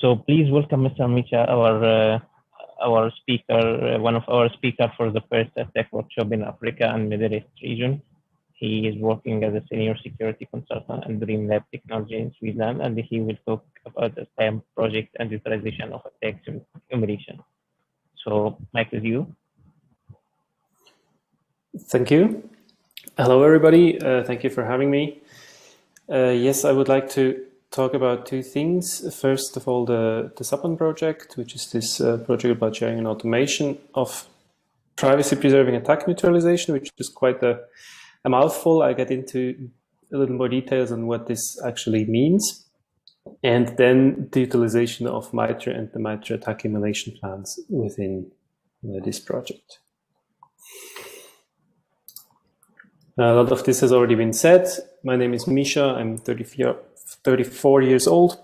So please welcome Mr. Mischa, our speaker, one of our speakers for the first attack workshop in Africa and Middle East region. He is working as a senior security consultant in DreamLab Technology in Sweden, and he will talk about the SAPPAN-Project and utilization of attacks emulation. So, Mike, with you. Thank you. Hello, everybody. Thank you for having me. Yes, I would like to talk about two things. First of all, the SAPPAN-Project, which is this project about sharing and automation of privacy-preserving attack neutralization, which is quite a mouthful. I get into a little more details on what this actually means. And then the utilization of MITRE and the MITRE attack emulation plans within this project. A lot of this has already been said. My name is Mischa. I'm 34 years old.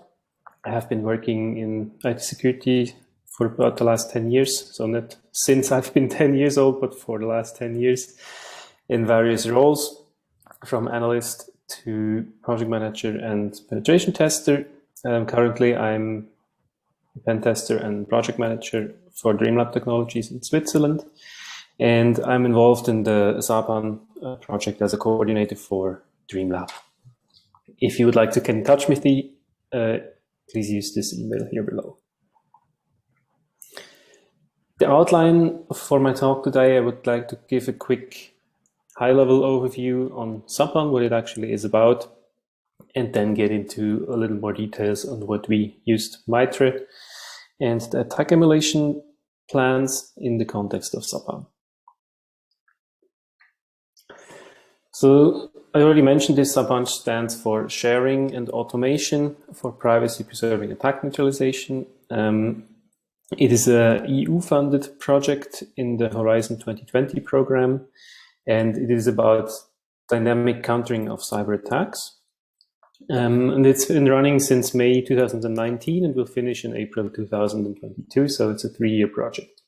I have been working in IT security for about the last 10 years. So not since I've been 10 years old, but for the last 10 years in various roles, from analyst to project manager and penetration tester. Currently, I'm a pen tester and project manager for DreamLab Technologies in Switzerland. And I'm involved in the SAPPAN project as a coordinator for DreamLab. If you would like to get in touch with me, please use this email here below. The outline for my talk today, I would like to give a quick high-level overview on SAPPAN, what it actually is about, and then get into a little more details on what we used MITRE and the attack emulation plans in the context of SAPPAN. So I already mentioned this. SAPPAN stands for Sharing and Automation for Privacy-Preserving Attack Neutralization. It is a EU-funded project in the Horizon 2020 program, and it is about dynamic countering of cyber attacks. And it's been running since May 2019 and will finish in April 2022, so it's a 3-year project.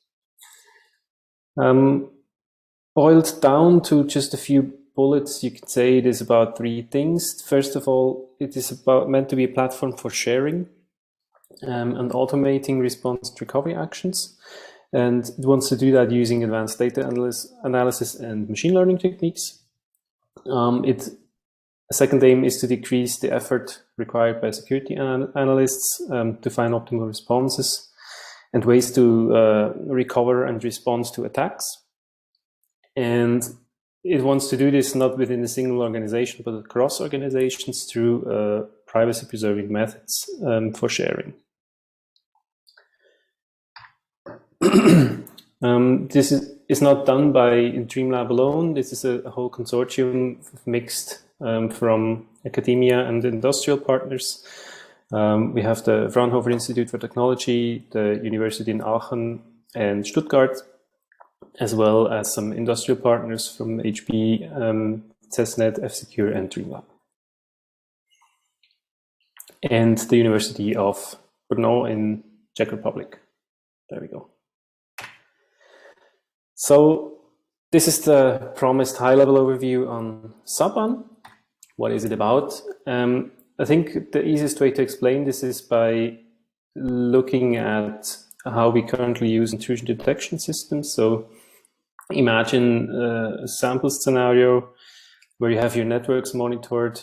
Boiled down to just a few bullets, you could say it is about 3 things. First of all, it is meant to be a platform for sharing and automating response recovery actions. And it wants to do that using advanced data analysis and machine learning techniques. A second aim is to decrease the effort required by security analysts to find optimal responses and ways to recover and respond to attacks. And it wants to do this not within a single organization, but across organizations through privacy-preserving methods for sharing. This is not done by DreamLab alone. This is a whole consortium mixed from academia and industrial partners. We have the Fraunhofer Institute for Technology, the University in Aachen and Stuttgart, as well as some industrial partners from HB, CESNET, F-Secure, and DreamLab. And the University of Brno in Czech Republic. There we go. So this is the promised high-level overview on SAPPAN. What is it about? I think the easiest way to explain this is by looking at how we currently use intrusion detection systems. So imagine a sample scenario where you have your networks monitored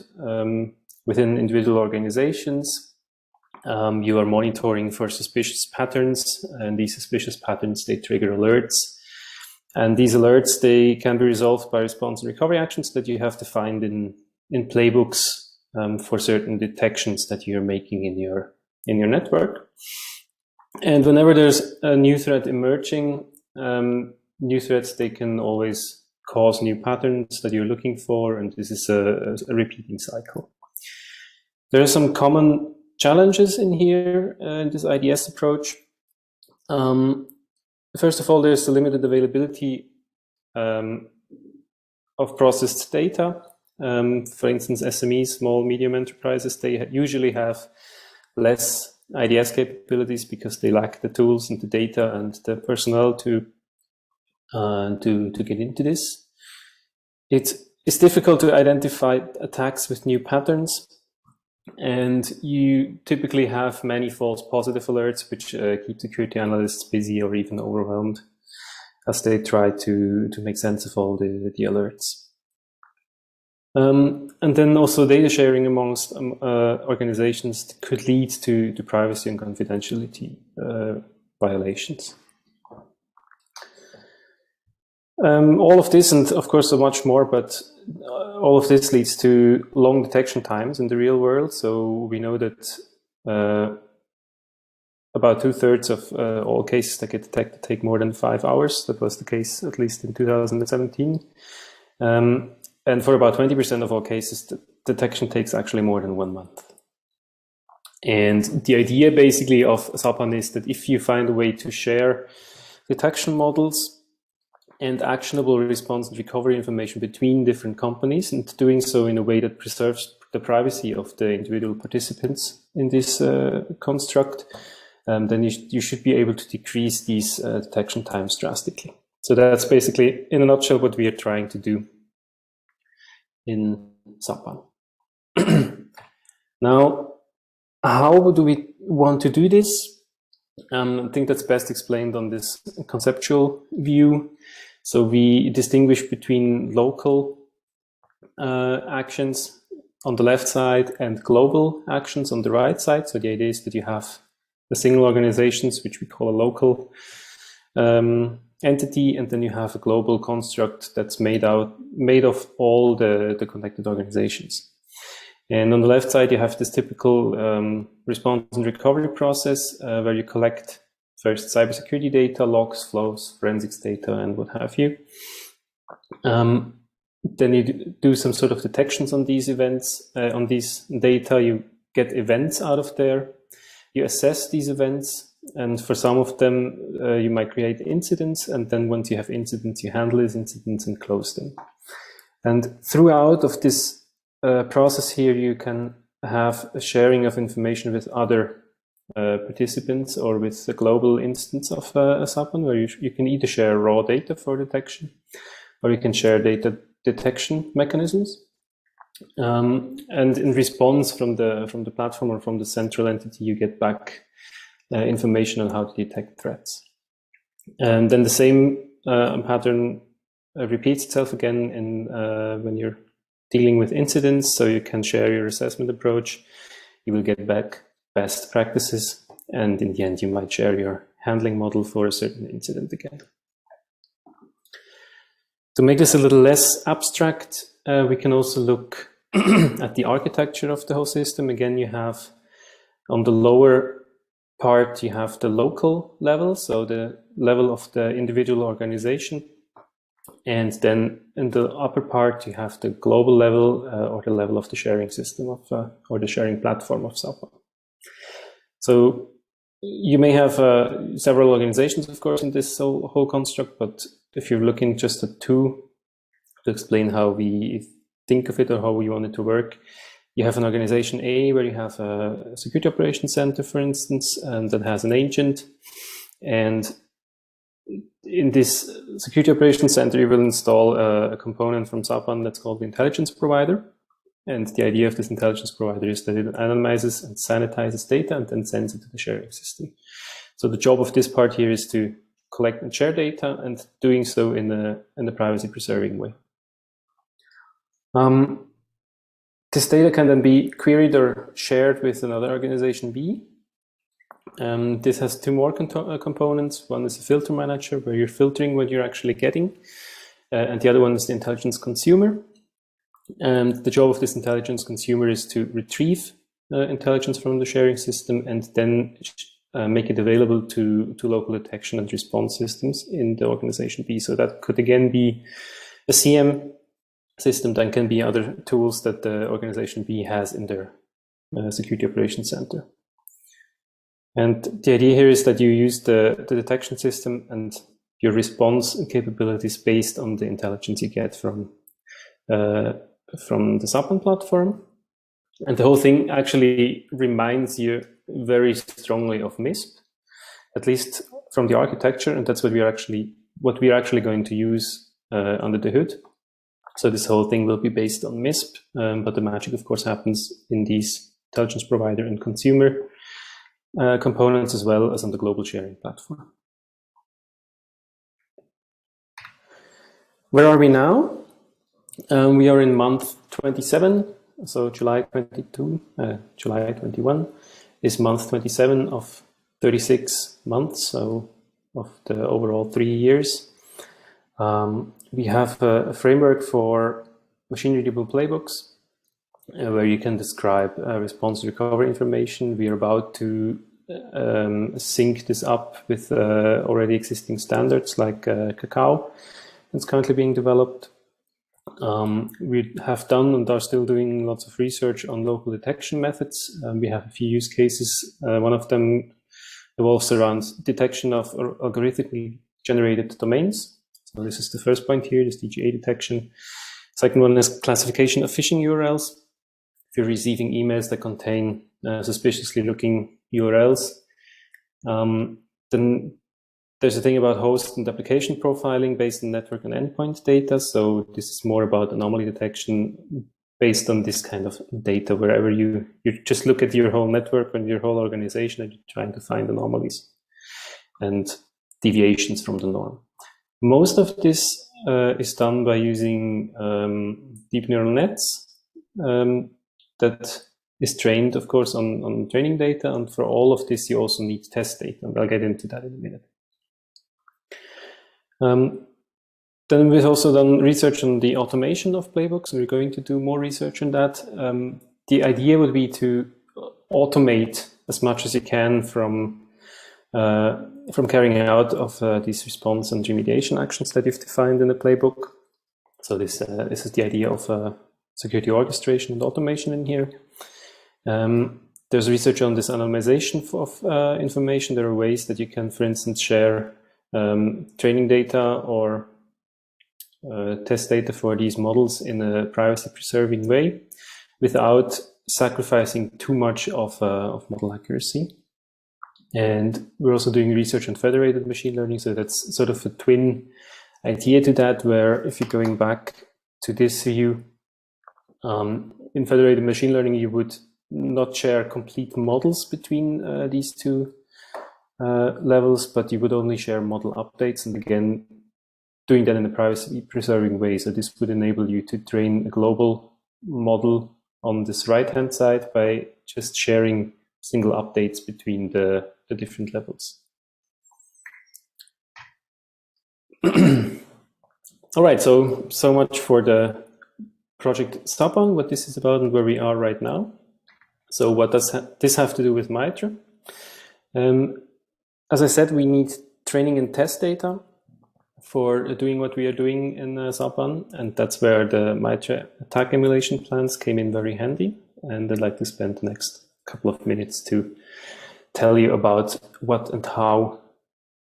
within individual organizations. You are monitoring for suspicious patterns, and these suspicious patterns, they trigger alerts. And these alerts, they can be resolved by response and recovery actions that you have defined in playbooks for certain detections that you're making in your network. And whenever there's a new threat emerging, new threats, they can always cause new patterns that you're looking for, and this is a repeating cycle. There are some common challenges in here in this IDS approach. First of all, there's the limited availability of processed data. For instance, SMEs, small, medium enterprises, they usually have less IDS capabilities because they lack the tools and the data and the personnel to get into this. It's difficult to identify attacks with new patterns. And you typically have many false positive alerts, which keep security analysts busy or even overwhelmed as they try to make sense of all the alerts. And then also data sharing amongst organizations could lead to privacy and confidentiality violations. All of this, and of course so much more, but all of this leads to long detection times in the real world. So we know that about 2/3 of all cases that get detected take more than 5 hours. That was the case at least in 2017. And for about 20% of all cases, the detection takes actually more than 1 month. And the idea basically of SAPPAN is that if you find a way to share detection models and actionable response and recovery information between different companies, and doing so in a way that preserves the privacy of the individual participants in this construct, then you should be able to decrease these detection times drastically. So that's basically, in a nutshell, what we are trying to do in SAPPAN. Now, how do we want to do this? I think that's best explained on this conceptual view. So we distinguish between local actions on the left side and global actions on the right side. So the idea is that you have the single organizations, which we call a local entity, and then you have a global construct that's made of all the connected organizations. And on the left side, you have this typical response and recovery process where you collect first cybersecurity data, logs, flows, forensics data, and what have you. Then you do some sort of detections on these events, on these data. You get events out of there. You assess these events. And for some of them, you might create incidents. And then once you have incidents, you handle these incidents and close them. And throughout of this process here, you can have a sharing of information with other participants or with the global instance of SAPPAN, where you can either share raw data for detection, or you can share data detection mechanisms. And in response from the platform or from the central entity, you get back information on how to detect threats. And then the same pattern repeats itself again in when you're dealing with incidents. So you can share your assessment approach. You will get back best practices, and in the end, you might share your handling model for a certain incident again. To make this a little less abstract, we can also look at the architecture of the whole system. Again, you have on the lower part, you have the local level, so the level of the individual organization. And then in the upper part, you have the global level or the level of the sharing system of, or the sharing platform of SAPPAN. So you may have several organizations, of course, in this whole construct, but if you're looking just at two to explain how we think of it or how we want it to work, you have an organization A where you have a security operations center, for instance, and that has an agent. And in this security operations center, you will install a component from SAPPAN that's called the intelligence provider. And the idea of this intelligence provider is that it analyzes and sanitizes data and then sends it to the sharing system. So the job of this part here is to collect and share data, and doing so in a privacy preserving way. This data can then be queried or shared with another organization B. This has two more components. One is a filter manager, where you're filtering what you're actually getting. And the other one is the intelligence consumer. And the job of this intelligence consumer is to retrieve intelligence from the sharing system and then make it available to local detection and response systems in the organization B. So that could again be a CM system, that can be other tools that the organization B has in their security operations center. And the idea here is that you use the detection system and your response capabilities based on the intelligence you get from the SAPPAN platform. And the whole thing actually reminds you very strongly of MISP, at least from the architecture, and that's what we are actually going to use under the hood. So this whole thing will be based on MISP, but the magic, of course, happens in these intelligence provider and consumer components, as well as on the global sharing platform. Where are we now? We are in month 27, so July 21 is month 27 of 36 months, so of the overall 3 years. We have a framework for machine-readable playbooks where you can describe response recovery information. We are about to sync this up with already existing standards like Cacao. It's currently being developed. We have done and are still doing lots of research on local detection methods. We have a few use cases. One of them revolves around detection of algorithmically generated domains. So this is the first point here, this DGA detection. Second one is classification of phishing URLs. If you're receiving emails that contain suspiciously looking URLs, then there's a thing about host and application profiling based on network and endpoint data. So this is more about anomaly detection based on this kind of data, wherever you just look at your whole network and your whole organization and you're trying to find anomalies and deviations from the norm. Most of this is done by using deep neural nets that is trained, of course, on training data. And for all of this, you also need test data. And I'll get into that in a minute. Then we've also done research on the automation of playbooks. We're going to do more research on that. The idea would be to automate as much as you can from carrying out of these response and remediation actions that you've defined in the playbook. So this is the idea of security orchestration and automation in here. There's research on this anonymization of information. There are ways that you can, for instance, share training data or test data for these models in a privacy-preserving way without sacrificing too much of model accuracy. And we're also doing research on federated machine learning, so that's sort of a twin idea to that, where if you're going back to this view, in federated machine learning, you would not share complete models between these two levels, but you would only share model updates, and again, doing that in a privacy-preserving way. So this would enable you to train a global model on this right-hand side by just sharing single updates between the different levels. All right, so much for the project SAPPAN, what this is about and where we are right now. So what does this have to do with MITRE? As I said, we need training and test data for doing what we are doing in SAPPAN, and that's where the MITRE attack emulation plans came in very handy. And I'd like to spend the next couple of minutes to tell you about what and how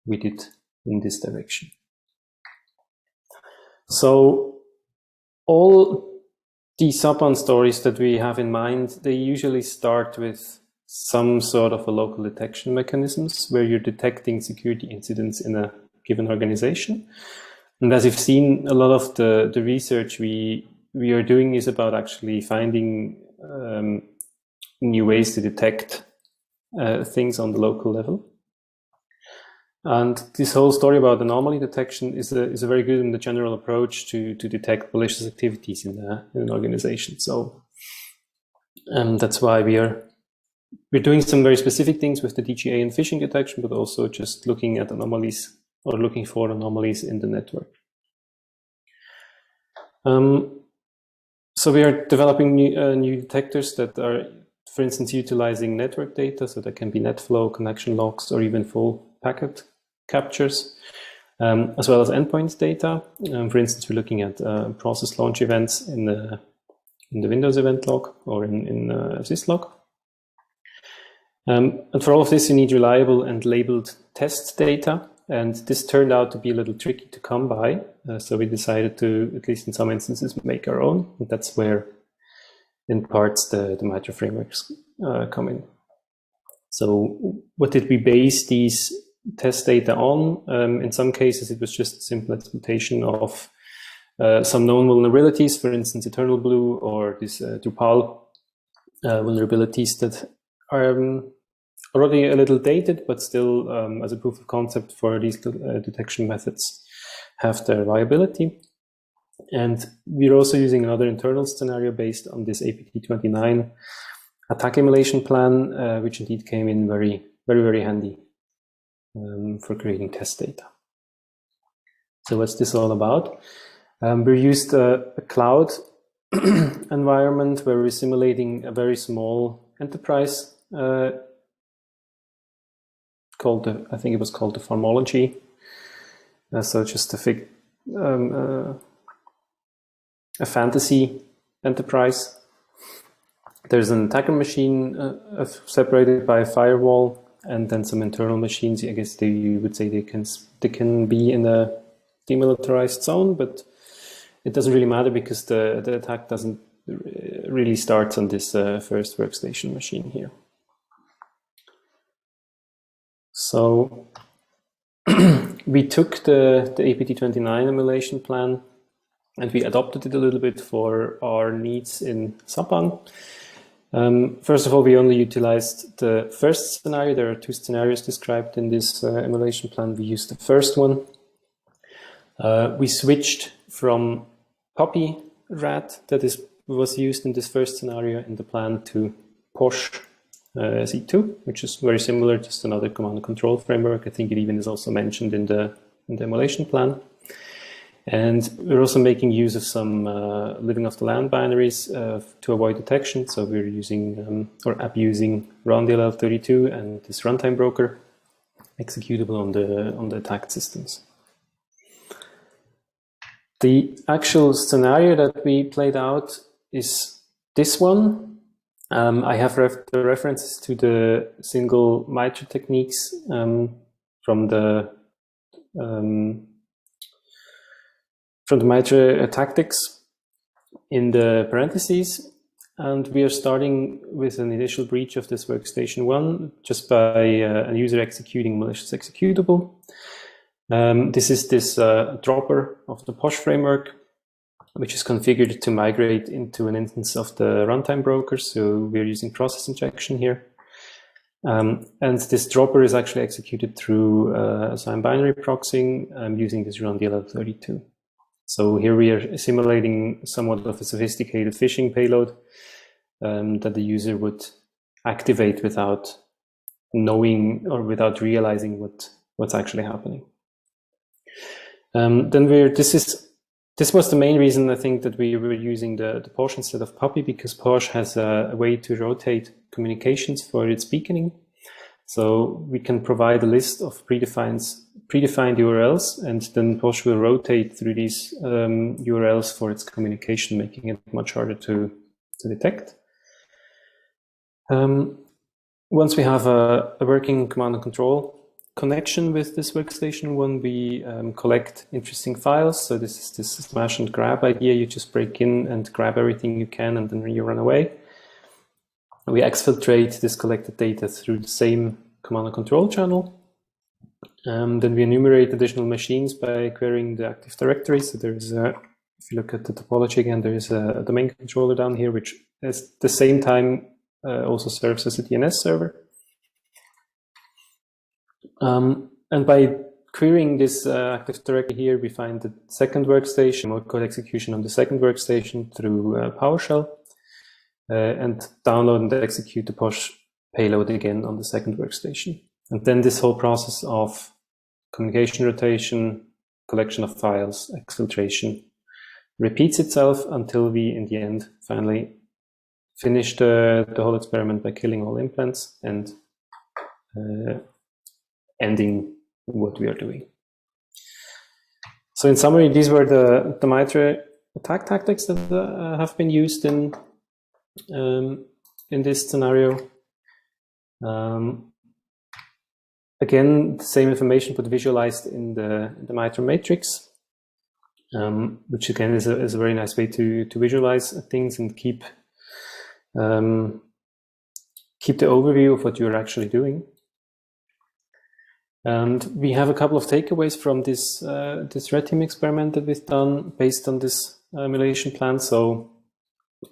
we did in this direction. So all the SAPPAN stories that we have in mind, they usually start with some sort of a local detection mechanisms where you're detecting security incidents in a given organization. And as you've seen, a lot of the research we are doing is about actually finding new ways to detect things on the local level. And this whole story about anomaly detection is a very good and the general approach to detect malicious activities in an organization. So that's why we're doing some very specific things with the DGA and phishing detection, but also just looking at anomalies or looking for anomalies in the network. So we are developing new detectors that are, for instance, utilizing network data. So that can be net flow, connection logs, or even full packet captures, as well as endpoint data. For instance, we're looking at process launch events in the Windows event log or in syslog. And for all of this, you need reliable and labeled test data. And this turned out to be a little tricky to come by. So we decided to, at least in some instances, make our own. And that's where, in parts, the MITRE frameworks come in. So what did we base these test data on? In some cases, it was just a simple exploitation of some known vulnerabilities, for instance, Eternal Blue or this Drupal vulnerabilities that are already a little dated, but still, as a proof of concept for these detection methods, have their viability. And we're also using another internal scenario based on this APT-29 attack emulation plan, which indeed came in very, very handy for creating test data. So what's this all about? We used a cloud environment where we're simulating a very small enterprise called I think it was called the Pharmology. So just a fantasy enterprise. There's an attacker machine separated by a firewall, and then some internal machines. I guess you would say they can be in a demilitarized zone, but it doesn't really matter because the attack doesn't really start on this first workstation machine here. So we took the APT-29 emulation plan and we adopted it a little bit for our needs in SAPPAN. First of all, we only utilized the first scenario. There are two scenarios described in this emulation plan. We used the first one. We switched from Puppy rat that was used in this first scenario in the plan to POSH Z2, which is very similar, just another command and control framework. I think it even is also mentioned in the emulation plan. And we're also making use of some living off the land binaries to avoid detection. So we're using or abusing RoundDLL32 and this runtime broker executable on the attacked systems. The actual scenario that we played out is this one. I have the references to the single MITRE techniques from the MITRE tactics in the parentheses, and we are starting with an initial breach of this workstation 1 just by a user executing malicious executable. This is this dropper of the POSH framework, which is configured to migrate into an instance of the runtime broker. So we're using process injection here. And this dropper is actually executed through assigned binary proxying using this RoundDLL32. So here we are simulating somewhat of a sophisticated phishing payload that the user would activate without knowing or without realizing what's actually happening. This was the main reason I think that we were using the POSH instead of Puppy, because POSH has a way to rotate communications for its beaconing. So we can provide a list of predefined URLs, and then POSH will rotate through these URLs for its communication, making it much harder to detect. Once we have a working command and control connection with this workstation 1, we collect interesting files. So this is this smash and grab idea. You just break in and grab everything you can, and then you run away. We exfiltrate this collected data through the same command and control channel. Then we enumerate additional machines by querying the Active Directory. So there is if you look at the topology again, there is a domain controller down here, which at the same time also serves as a DNS server. And by querying this Active Directory here, we find the second workstation, or code execution on the second workstation through PowerShell, and download and execute the POSH payload again on the second workstation. And then this whole process of communication rotation, collection of files, exfiltration repeats itself until we, in the end, finally finish the whole experiment by killing all implants and ending what we are doing. So in summary, these were the MITRE attack tactics that have been used in this scenario. Again, the same information but visualized in the MITRE matrix, which again is a very nice way to visualize things and keep the overview of what you're actually doing. And we have a couple of takeaways from this red team experiment that we've done based on this emulation plan. So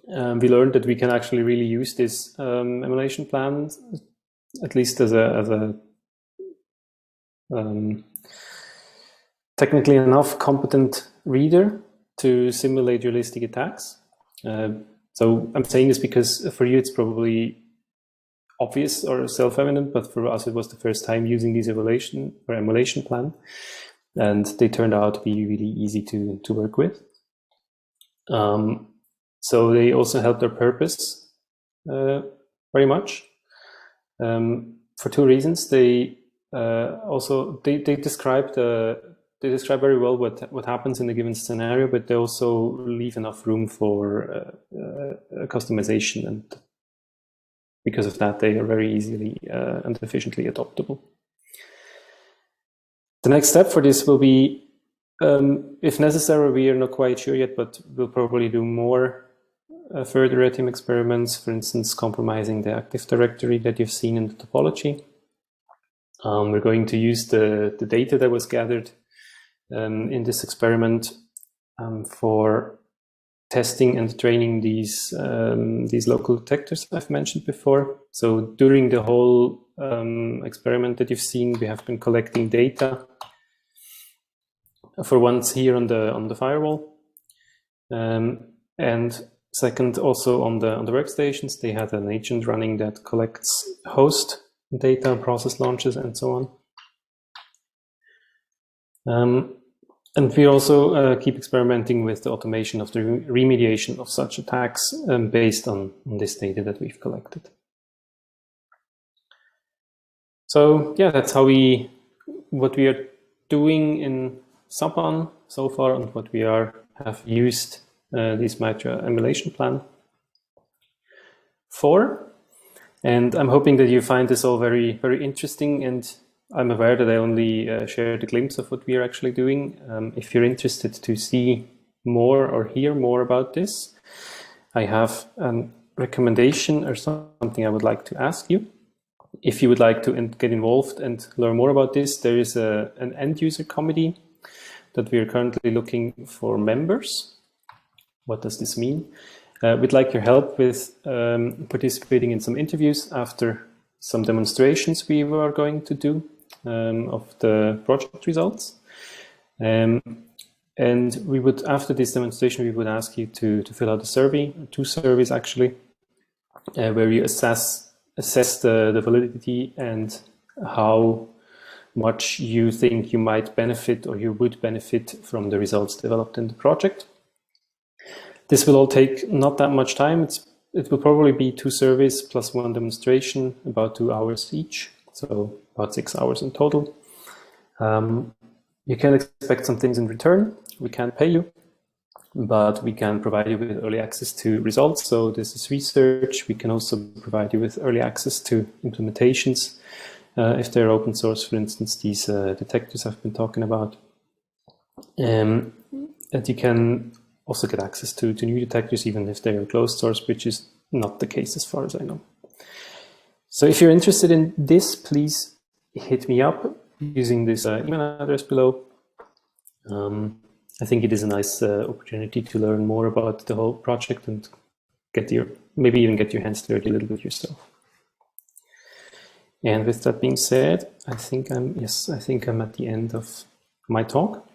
we learned that we can actually really use this emulation plan, at least as a technically enough competent reader to simulate realistic attacks. So I'm saying this because for you it's probably obvious or self-evident, but for us it was the first time using this emulation plan, and they turned out to be really easy to work with. So they also help their purpose very much for two reasons. They describe very well what happens in a given scenario, but they also leave enough room for customization, and because of that, they are very easily and efficiently adoptable. The next step for this will be, if necessary, we are not quite sure yet, but we'll probably do more further red team experiments, for instance, compromising the Active Directory that you've seen in the topology. We're going to use the data that was gathered in this experiment for testing and training these local detectors I've mentioned before. So during the whole experiment that you've seen, we have been collecting data for once here on the firewall, and second, also on the workstations, they had an agent running that collects host data, process launches, and so on. And we also keep experimenting with the automation of the remediation of such attacks based on this data that we've collected. So yeah, that's what we are doing in SAPPAN so far, and what we have used this MITRE emulation plan for. And I'm hoping that you find this all very, very interesting, and I'm aware that I only shared a glimpse of what we are actually doing. If you're interested to see more or hear more about this, I have a recommendation or something I would like to ask you. If you would like to get involved and learn more about this, there is an end user committee that we are currently looking for members. What does this mean? We'd like your help with participating in some interviews after some demonstrations we are going to do of the project results. And we would, after this demonstration, we would ask you to fill out a survey, 2 surveys actually, where you assess the validity and how much you think you might benefit or you would benefit from the results developed in the project. This will all take not that much time. It will probably be 2 surveys plus 1 demonstration, about 2 hours each, so about 6 hours in total. You can expect some things in return. We can't pay you, but we can provide you with early access to results. So this is research. We can also provide you with early access to implementations if they're open source, for instance, these detectors I've been talking about. And you can also get access to new detectors, even if they are closed source, which is not the case as far as I know. So if you're interested in this, please hit me up using this email address below. I think it is a nice opportunity to learn more about the whole project and maybe even get your hands dirty a little bit yourself. And with that being said, I think I'm at the end of my talk.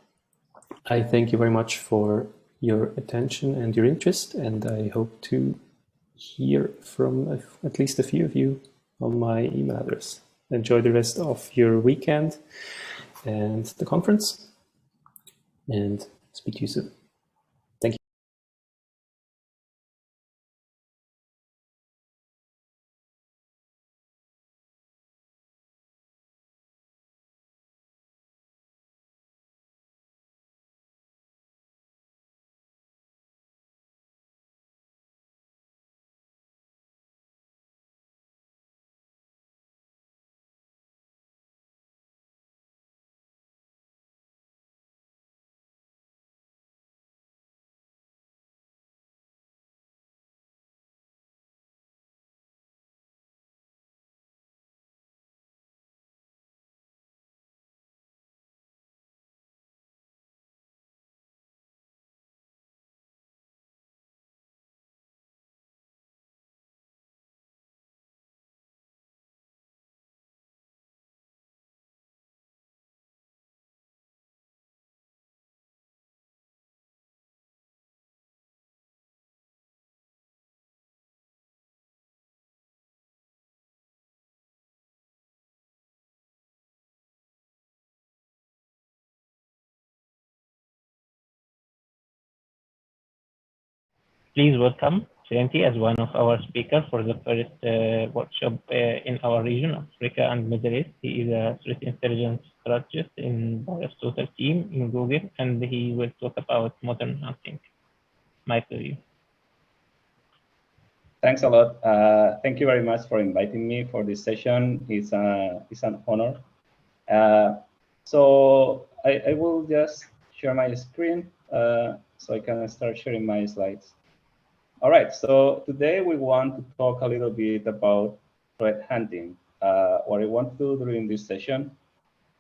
I thank you very much for your attention and your interest, and I hope to hear from at least a few of you on my email address. Enjoy the rest of your weekend and the conference, and speak to you soon. Thank you. Please welcome Vicente as one of our speakers for the first workshop in our region, Africa and Middle East. He is a threat intelligence strategist in Aristotle team in Google, and he will talk about modern hunting. My pleasure. Thanks a lot. Thank you very much for inviting me for this session. It's an honor. So I will just share my screen so I can start sharing my slides. All right, so today we want to talk a little bit about threat hunting. What I want to do during this session,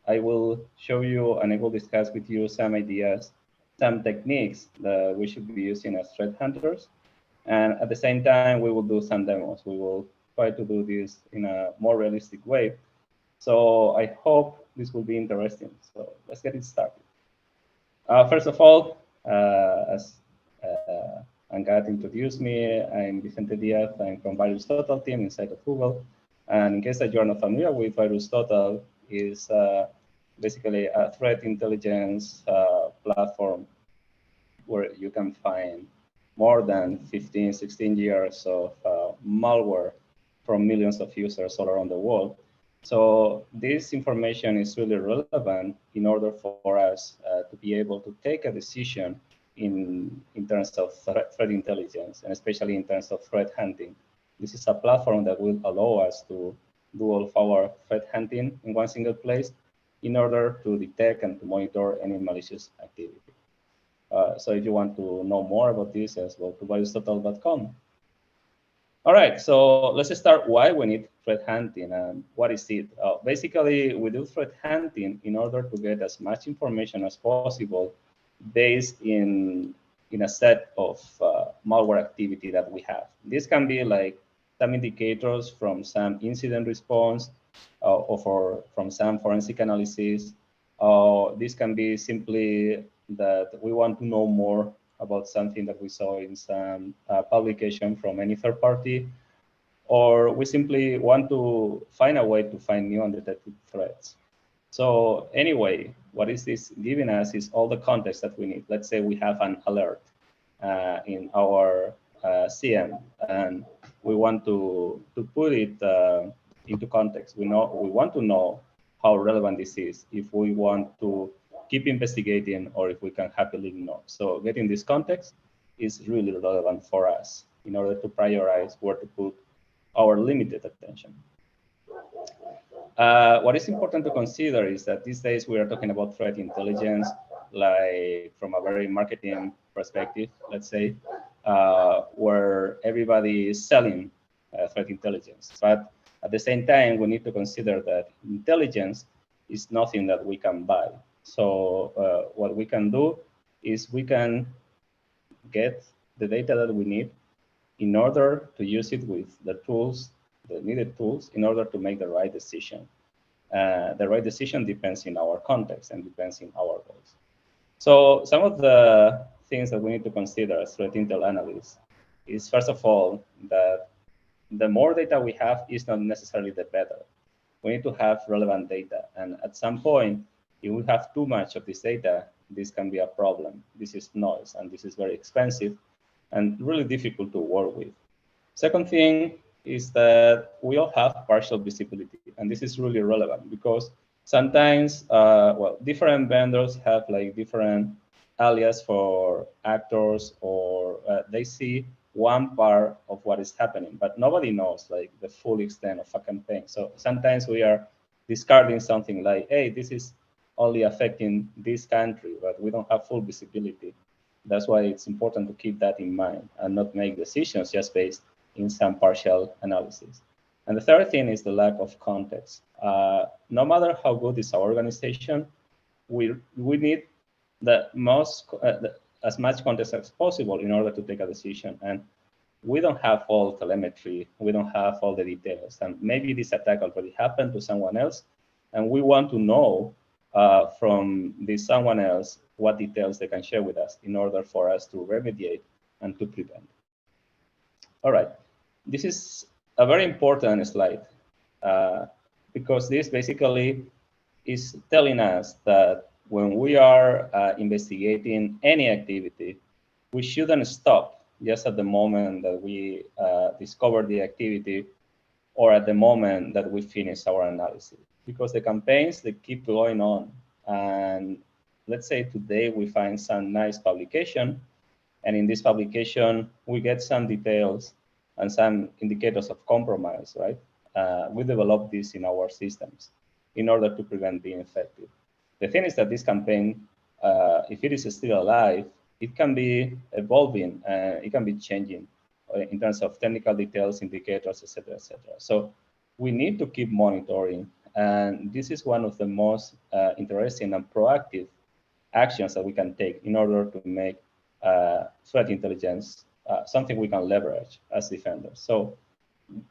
I will show you and I will discuss with you some ideas, some techniques that we should be using as threat hunters. And at the same time, we will do some demos. We will try to do this in a more realistic way. So I hope this will be interesting. So let's get it started. First of all, as Angat introduced me, I'm Vicente Diaz. I'm from Aristotle team inside of Google. And in case that you're not familiar with Aristotle, is basically a threat intelligence platform where you can find more than 15, 16 years of malware from millions of users all around the world. So this information is really relevant in order for us to be able to take a decision in terms of threat intelligence, and especially in terms of threat hunting. This is a platform that will allow us to do all of our threat hunting in one single place in order to detect and to monitor any malicious activity. So if you want to know more about this, as well, to aristotle.com. All right, so let's start why we need threat hunting and what is it. Basically, we do threat hunting in order to get as much information as possible based in a set of malware activity that we have. This can be like some indicators from some incident response or from some forensic analysis. This can be simply that we want to know more about something that we saw in some publication from any third party, or we simply want to find a way to find new undetected threats. So anyway, what is this giving us is all the context that we need. Let's say we have an alert in our CM, and we want to put it into context. We want to know how relevant this is, if we want to keep investigating or if we can happily ignore. So getting this context is really relevant for us in order to prioritize where to put our limited attention. What is important to consider is that these days we are talking about threat intelligence, like from a very marketing perspective, let's say, where everybody is selling threat intelligence. But at the same time, we need to consider that intelligence is nothing that we can buy. So what we can do is we can get the data that we need in order to use it with the tools, the needed tools, in order to make the right decision. The right decision depends in our context and depends in our goals. So some of the things that we need to consider as threat intel analysts is, first of all, that the more data we have is not necessarily the better. We need to have relevant data. And at some point, if we have too much of this data, this can be a problem. This is noise, and this is very expensive and really difficult to work with. Second thing is that we all have partial visibility, and this is really relevant because sometimes, well, different vendors have like different alias for actors, or they see one part of what is happening, but nobody knows like the full extent of a campaign. So sometimes we are discarding something like, hey, this is only affecting this country, but we don't have full visibility. That's why it's important to keep that in mind and not make decisions just based in some partial analysis. And the third thing is the lack of context. No matter how good is our organization, we need the most, as much context as possible in order to take a decision. And we don't have all telemetry, we don't have all the details. And maybe this attack already happened to someone else, and we want to know from this someone else what details they can share with us in order for us to remediate and to prevent. All right, this is a very important slide because this basically is telling us that when we are investigating any activity, we shouldn't stop just at the moment that we discover the activity or at the moment that we finish our analysis. Because the campaigns, they keep going on. And let's say today we find some nice publication, and in this publication, we get some details and some indicators of compromise, right? We develop this in our systems in order to prevent being infected. The thing is that this campaign, if it is still alive, it can be evolving, it can be changing in terms of technical details, indicators, etc., etc. So we need to keep monitoring, and this is one of the most interesting and proactive actions that we can take in order to make threat intelligence something we can leverage as defenders. So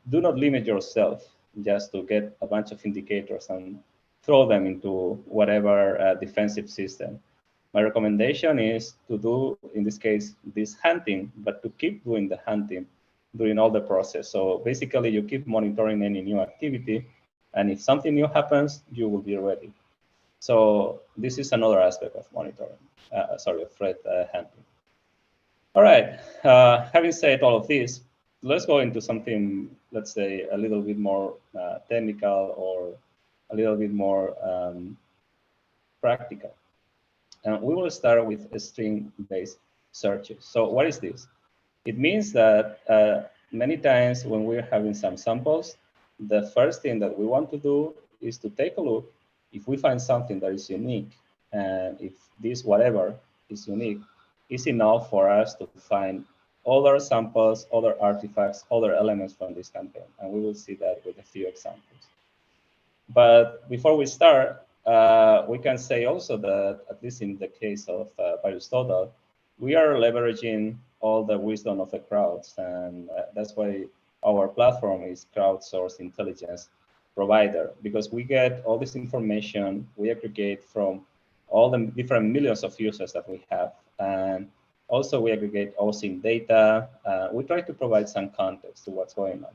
do not limit yourself just to get a bunch of indicators and throw them into whatever defensive system. My recommendation is to do, in this case, this hunting, but to keep doing the hunting during all the process. So basically, you keep monitoring any new activity, and if something new happens, you will be ready. So this is another aspect of monitoring, of threat hunting. All right, having said all of this, let's go into something, let's say, a little bit more technical or a little bit more practical. And we will start with string-based searches. So what is this? It means that many times when we're having some samples, the first thing that we want to do is to take a look if we find something that is unique, and if this whatever is unique is enough for us to find other samples, other artifacts, other elements from this campaign. And we will see that with a few examples. But before we start, we can say also that, at least in the case of VirusTotal, we are leveraging all the wisdom of the crowds. And that's why our platform is crowdsourced intelligence provider, because we get all this information, we aggregate from all the different millions of users that we have. And also we aggregate OSINT data. We try to provide some context to what's going on.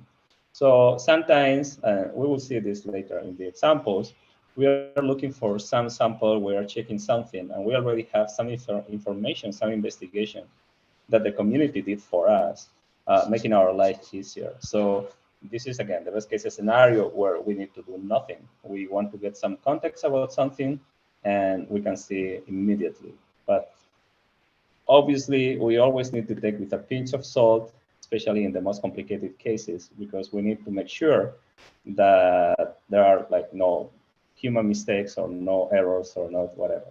So sometimes, we will see this later in the examples, we are looking for some sample, we are checking something, and we already have some information, some investigation that the community did for us, making our life easier. So this is, again, the best case scenario where we need to do nothing. We want to get some context about something, and we can see immediately. But obviously, we always need to take with a pinch of salt, especially in the most complicated cases, because we need to make sure that there are like no human mistakes or no errors or not whatever.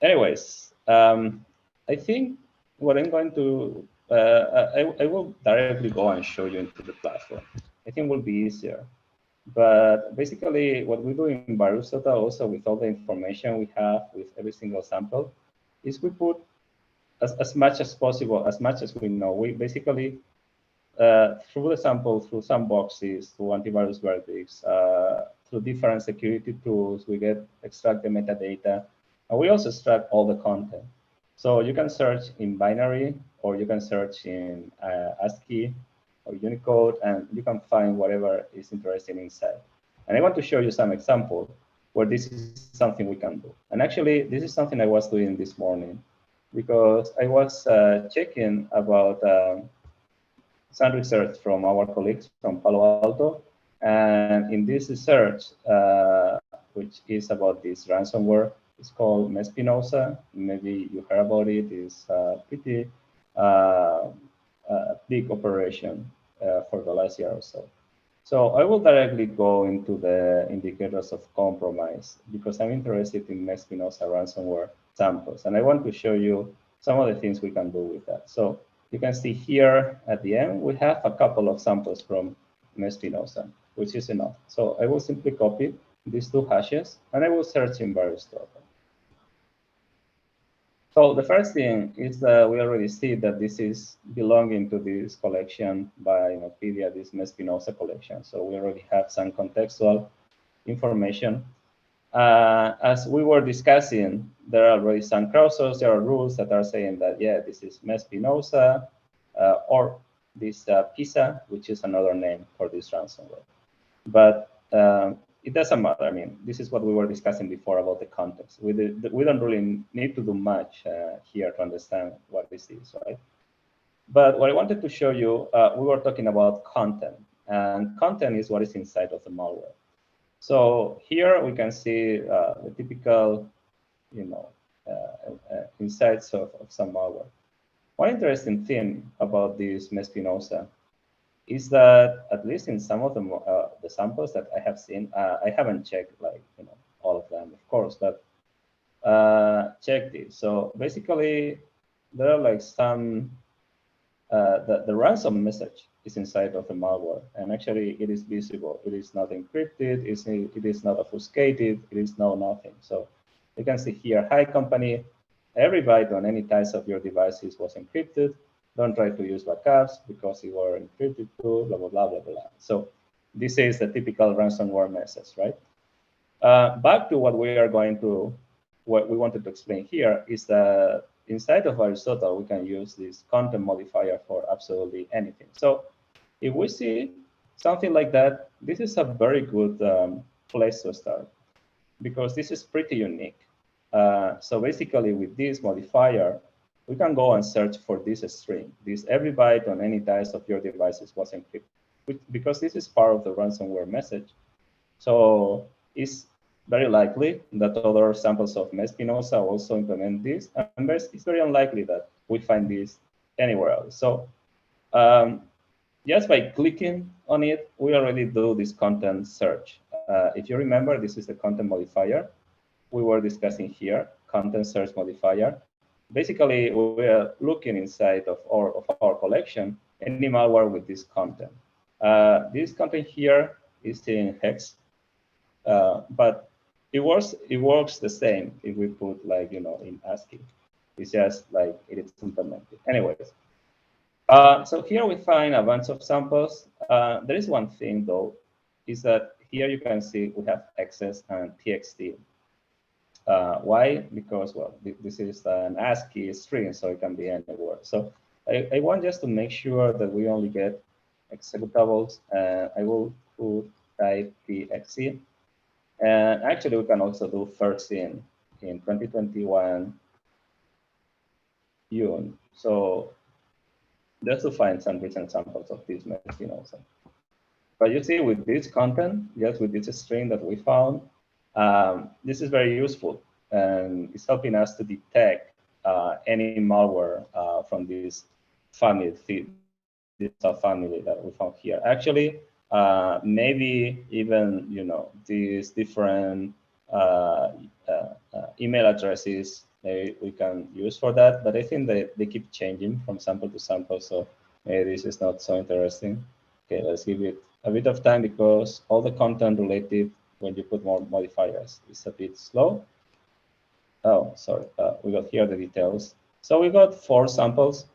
Anyways, I think what I'm going to, I will directly go and show you into the platform. I think it will be easier. But basically, what we do in VirusTotal, also with all the information we have with every single sample, is we put as much as possible, as much as we know. We basically, through the sample, through sandboxes, through antivirus verdicts, through different security tools, we extract the metadata, and we also extract all the content. So you can search in binary, or you can search in ASCII or Unicode, and you can find whatever is interesting inside. And I want to show you some example where this is something we can do. And actually, this is something I was doing this morning, because I was checking about some research from our colleagues from Palo Alto. And in this research, which is about this ransomware, it's called Mespinosa. Maybe you heard about it. It's pretty big operation for the last year or so. So I will directly go into the indicators of compromise, because I'm interested in Mespinosa ransomware samples. And I want to show you some of the things we can do with that. So you can see here at the end, we have a couple of samples from Mespinosa, which is enough. So I will simply copy these two hashes, and I will search in VirusTotal. So the first thing is that we already see that this is belonging to this collection by Nopedia, this Mespinosa collection. So we already have some contextual information. As we were discussing, there are already some crowdsource, there are rules that are saying that, yeah, this is Mespinosa, or this PISA, which is another name for this ransomware. But it doesn't matter. I mean, this is what we were discussing before about the context. We don't really need to do much here to understand what this is, right? But what I wanted to show you, we were talking about content, and content is what is inside of the malware. So here we can see the typical, insights of some malware. One interesting thing about this Mespinosa is that, at least in some of the samples that I have seen, I haven't checked all of them, of course, but check this. So basically, there are some the ransom message is inside of the malware, and actually it is visible. It is not encrypted. It is not obfuscated. It is nothing. So you can see here, hi company, every byte on any types of your devices was encrypted. Don't try to use backups because you were encrypted too, blah, blah, blah, blah, blah. So this is the typical ransomware message, right? Back to what we wanted to explain here is that inside of Aristotle, we can use this content modifier for absolutely anything. So if we see something like that, this is a very good place to start, because this is pretty unique. So basically, with this modifier, we can go and search for this string. This every byte on any types of your devices was encrypted, because this is part of the ransomware message. So it's very likely that other samples of Mespinosa also implement this, and it's very unlikely that we find this anywhere else. So just by clicking on it, we already do this content search. If you remember, this is the content modifier we were discussing here, content search modifier. Basically, we are looking inside of our collection any malware with this content. This content here is in hex, but it works the same if we put in ASCII. It's just it is implemented. Anyways, so here we find a bunch of samples. There is one thing though, is that here you can see we have XS and TXT. Why? Because, well, this is an ASCII string, so it can be anywhere. So I want just to make sure that we only get executables. I will put type TXT. And actually, we can also do first in 2021 June. So just to find some recent samples of this machine also. But you see, with this content, just with this string that we found, this is very useful, and it's helping us to detect any malware from this family, this subfamily that we found here. Actually, maybe even these different email addresses we can use for that, but I think they keep changing from sample to sample, so maybe this is not so interesting. Okay, let's give it a bit of time, because all the content related when you put more modifiers is a bit slow. Oh, sorry, we got here the details. So we got 4 samples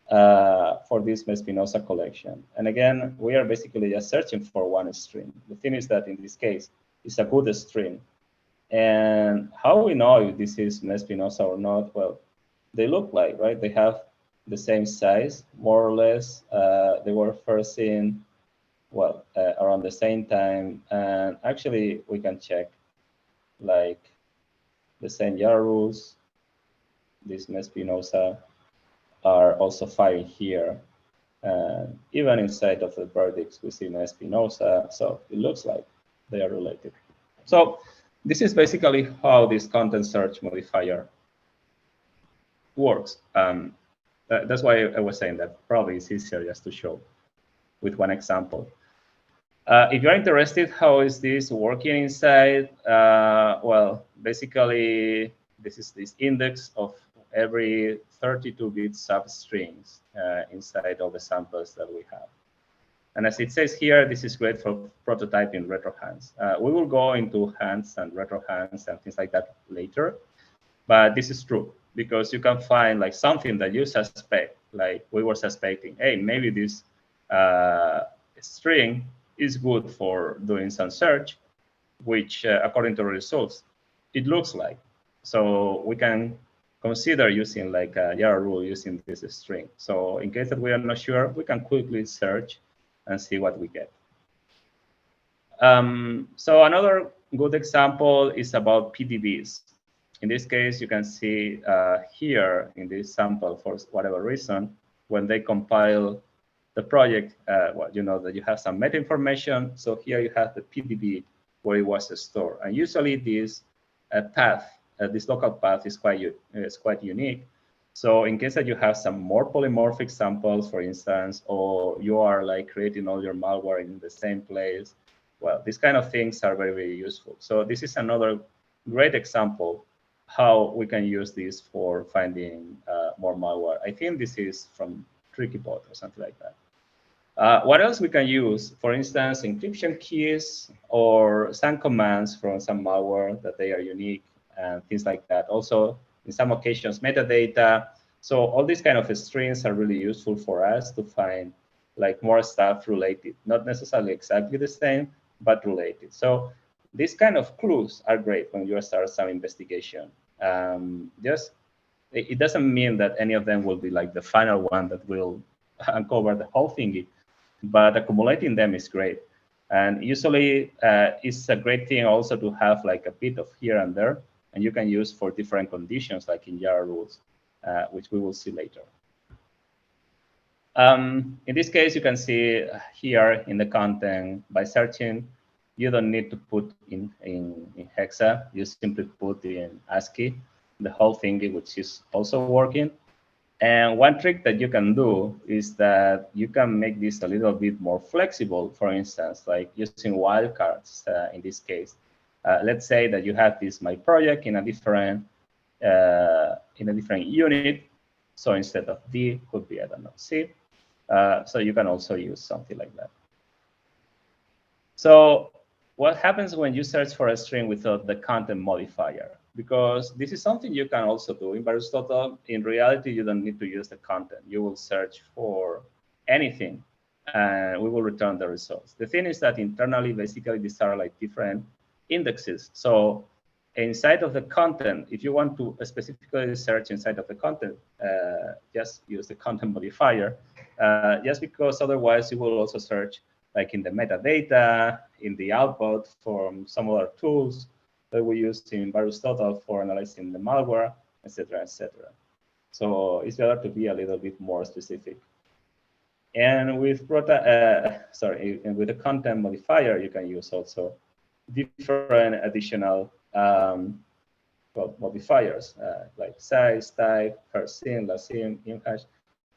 for this Mespinosa collection. And again, we are basically just searching for one string. The thing is that in this case, it's a good string. And how we know if this is Mespinosa or not? Well, they look like, right? They have the same size, more or less. They were first seen, well, around the same time. And actually, we can check the same YARA rules. This Mespinosa are also firing here. And even inside of the verdicts, we see Mespinosa. So it looks like they are related. So this is basically how this content search modifier works. That's why I was saying that probably it's easier just to show with one example. If you're interested, how is this working inside? Well, basically, this is this index of every 32-bit substrings inside all the samples that we have. And as it says here, this is great for prototyping retro hands. We will go into hands and retro hands and things like that later. But this is true, because you can find something that you suspect, like we were suspecting, hey, maybe this string is good for doing some search, which according to the results, it looks like. So we can consider using a YARA rule using this string. So in case that we are not sure, we can quickly search and see what we get. So another good example is about PDBs. In this case, you can see here in this sample, for whatever reason, when they compile the project, well, you know that you have some meta information. So here you have the PDB where it was stored. And usually this path, this local path is quite unique. So in case that you have some more polymorphic samples, for instance, or you are like creating all your malware in the same place, well, these kind of things are very, very useful. So this is another great example how we can use this for finding more malware. I think this is from TrickyBot or something like that. What else we can use? For instance, encryption keys or some commands from some malware that they are unique and things like that. Also, in some occasions, metadata. So all these kind of strings are really useful for us to find like more stuff related, not necessarily exactly the same, but related. So these kind of clues are great when you start some investigation. It doesn't mean that any of them will be like the final one that will uncover the whole thingy, but accumulating them is great. And usually it's a great thing also to have like a bit of here and there, and you can use for different conditions like in Java rules, which we will see later. In this case, you can see here in the content by searching, you don't need to put in hexa. You simply put in ASCII, the whole thing, which is also working. And one trick that you can do is that you can make this a little bit more flexible. For instance, like using wildcards in this case. Let's say that you have this my project in a different unit. So instead of D, could be, I don't know, C. So you can also use something like that. So what happens when you search for a string without the content modifier? Because this is something you can also do in Aristotle. In reality, you don't need to use the content. You will search for anything, and we will return the results. The thing is that internally, basically, these are like different indexes. So inside of the content, if you want to specifically search inside of the content, just use the content modifier, just because otherwise you will also search like in the metadata, in the output from some other tools that we use in Aristotle for analyzing the malware, etc., etc. So it's better to be a little bit more specific. And with with the content modifier, you can use also different additional modifiers like size, type, first sim, last sim, imhash.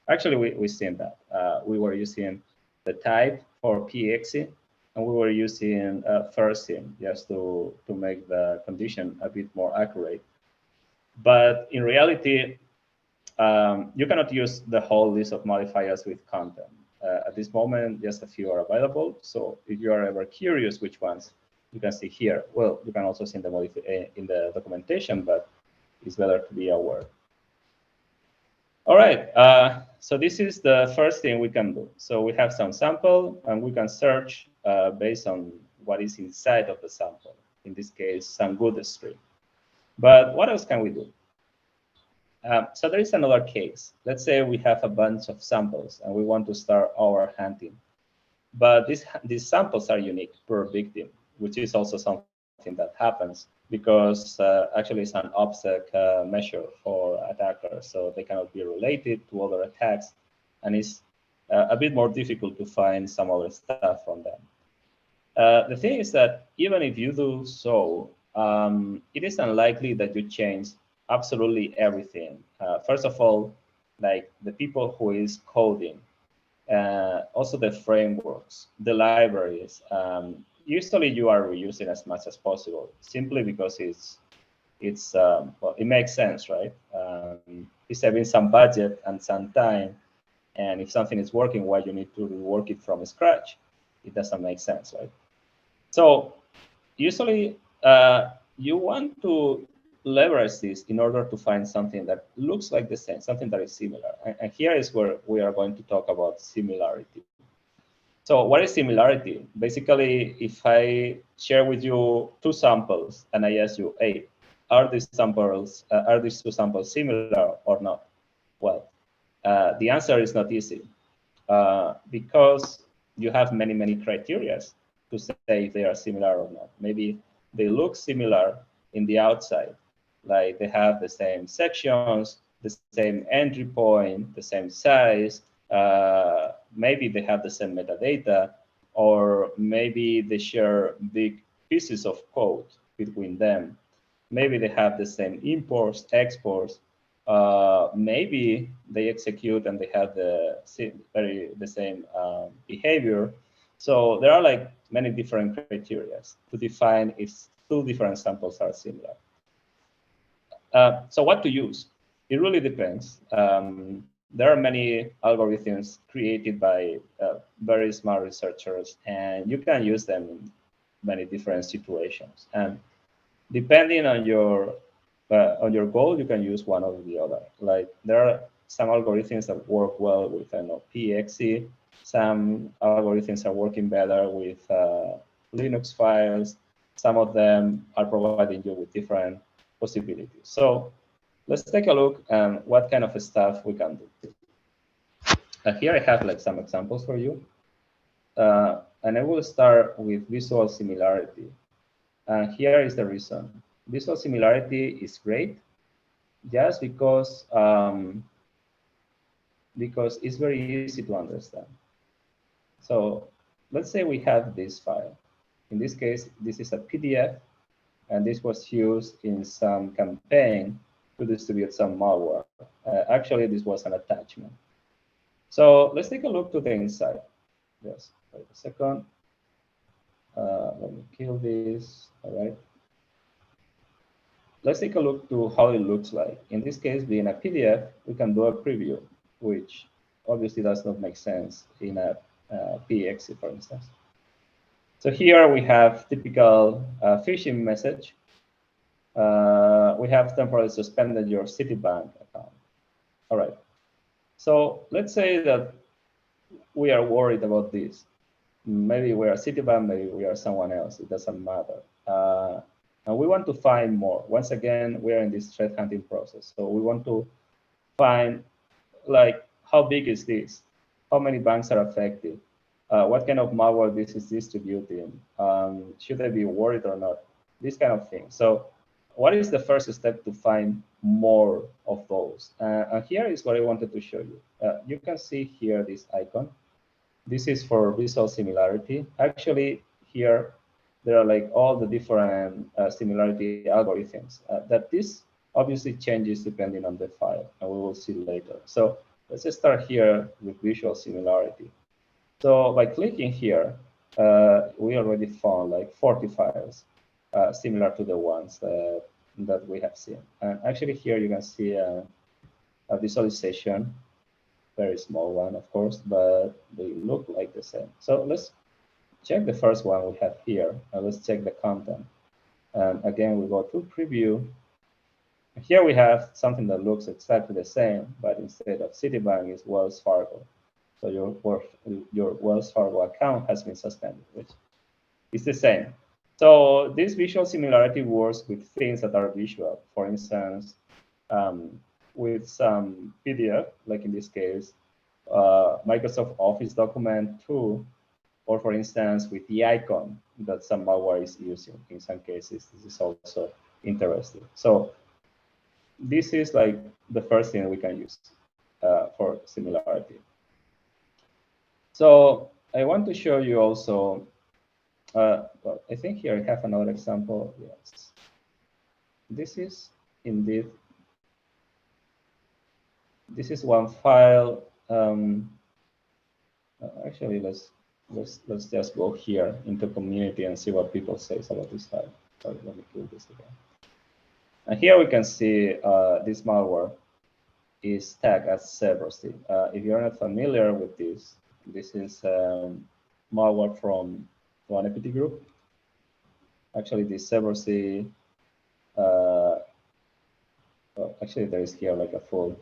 Actually, we've seen that. We were using the type for PXE, and we were using first sim just to make the condition a bit more accurate. But in reality, you cannot use the whole list of modifiers with content. At this moment, just a few are available. So if you are ever curious which ones, you can see here. Well, you can also see in the documentation, but it's better to be aware. All right, so this is the first thing we can do. So we have some sample, and we can search based on what is inside of the sample. In this case, some good string. But what else can we do? So there is another case. Let's say we have a bunch of samples, and we want to start our hunting. But these samples are unique per victim, which is also something that happens because actually it's an ATT&CK measure for attackers, so they cannot be related to other attacks, and it's a bit more difficult to find some other stuff from them. The thing is that even if you do so, it is unlikely that you change absolutely everything. First of all, like the people who is coding, also the frameworks, the libraries. Usually you are reusing as much as possible, simply because well, it makes sense, right? It's saving some budget and some time, and if something is working, why you need to rework it from scratch? It doesn't make sense, right? So usually you want to leverage this in order to find something that looks like the same, something that is similar. And here is where we are going to talk about similarity. So what is similarity? Basically, if I share with you two samples and I ask you, hey, are these two samples similar or not? Well, the answer is not easy because you have many criteria. to say if they are similar or not. Maybe they look similar in the outside, like they have the same sections, the same entry point, the same size, maybe they have the same metadata, or maybe they share big pieces of code between them. Maybe they have the same imports, exports. Maybe they execute and they have the same behavior. So there are like many different criteria to define if two different samples are similar. So what to use? It really depends. There are many algorithms created by very smart researchers, and you can use them in many different situations. And depending on your goal, you can use one or the other. Like there are some algorithms that work well with PXE. Some algorithms are working better with Linux files. Some of them are providing you with different possibilities. So let's take a look at what kind of stuff we can do. Here I have like some examples for you. And I will start with visual similarity. And here is the reason. Visual similarity is great just because it's very easy to understand. So let's say we have this file. In this case, this is a PDF, and this was used in some campaign to distribute some malware. Actually, this was an attachment. So let's take a look to the inside. Yes, wait a second. Let me kill this. All right. Let's take a look to how it looks like. In this case, being a PDF, we can do a preview, which obviously does not make sense in a PXE, for instance. So here we have typical phishing message. We have temporarily suspended your Citibank account. All right. So let's say that we are worried about this. Maybe we are Citibank, maybe we are someone else. It doesn't matter. And we want to find more. Once again, we are in this threat hunting process. So we want to find, like, how big is this? How many banks are affected? What kind of malware this is distributing? Should I be worried or not? This kind of thing. So what is the first step to find more of those? And here is what I wanted to show you. You can see here this icon. This is for visual similarity. Actually, here, there are like all the different similarity algorithms. That this obviously changes depending on the file, and we will see later. So let's just start here with visual similarity. So by clicking here, we already found like 40 files similar to the ones that we have seen. And actually here you can see a visualization, very small one, of course, but they look like the same. So let's check the first one we have here, and let's check the content. And again, we go to preview. Here we have something that looks exactly the same, but instead of Citibank is Wells Fargo. So your Wells Fargo account has been suspended, which is the same. So this visual similarity works with things that are visual. For instance, with some PDF, like in this case, Microsoft Office document 2, or for instance, with the icon that some malware is using. In some cases, this is also interesting. So this is like the first thing we can use for similarity. So I want to show you also, well, I think here I have another example. Yes, this is indeed, this is one file. Actually, let's just go here into community and see what people say about this file. Sorry, let me kill this again. And here we can see this malware is tagged as Adversary. If you're not familiar with this, this is malware from one APT group. Actually, this Adversary, well, actually there is here like a full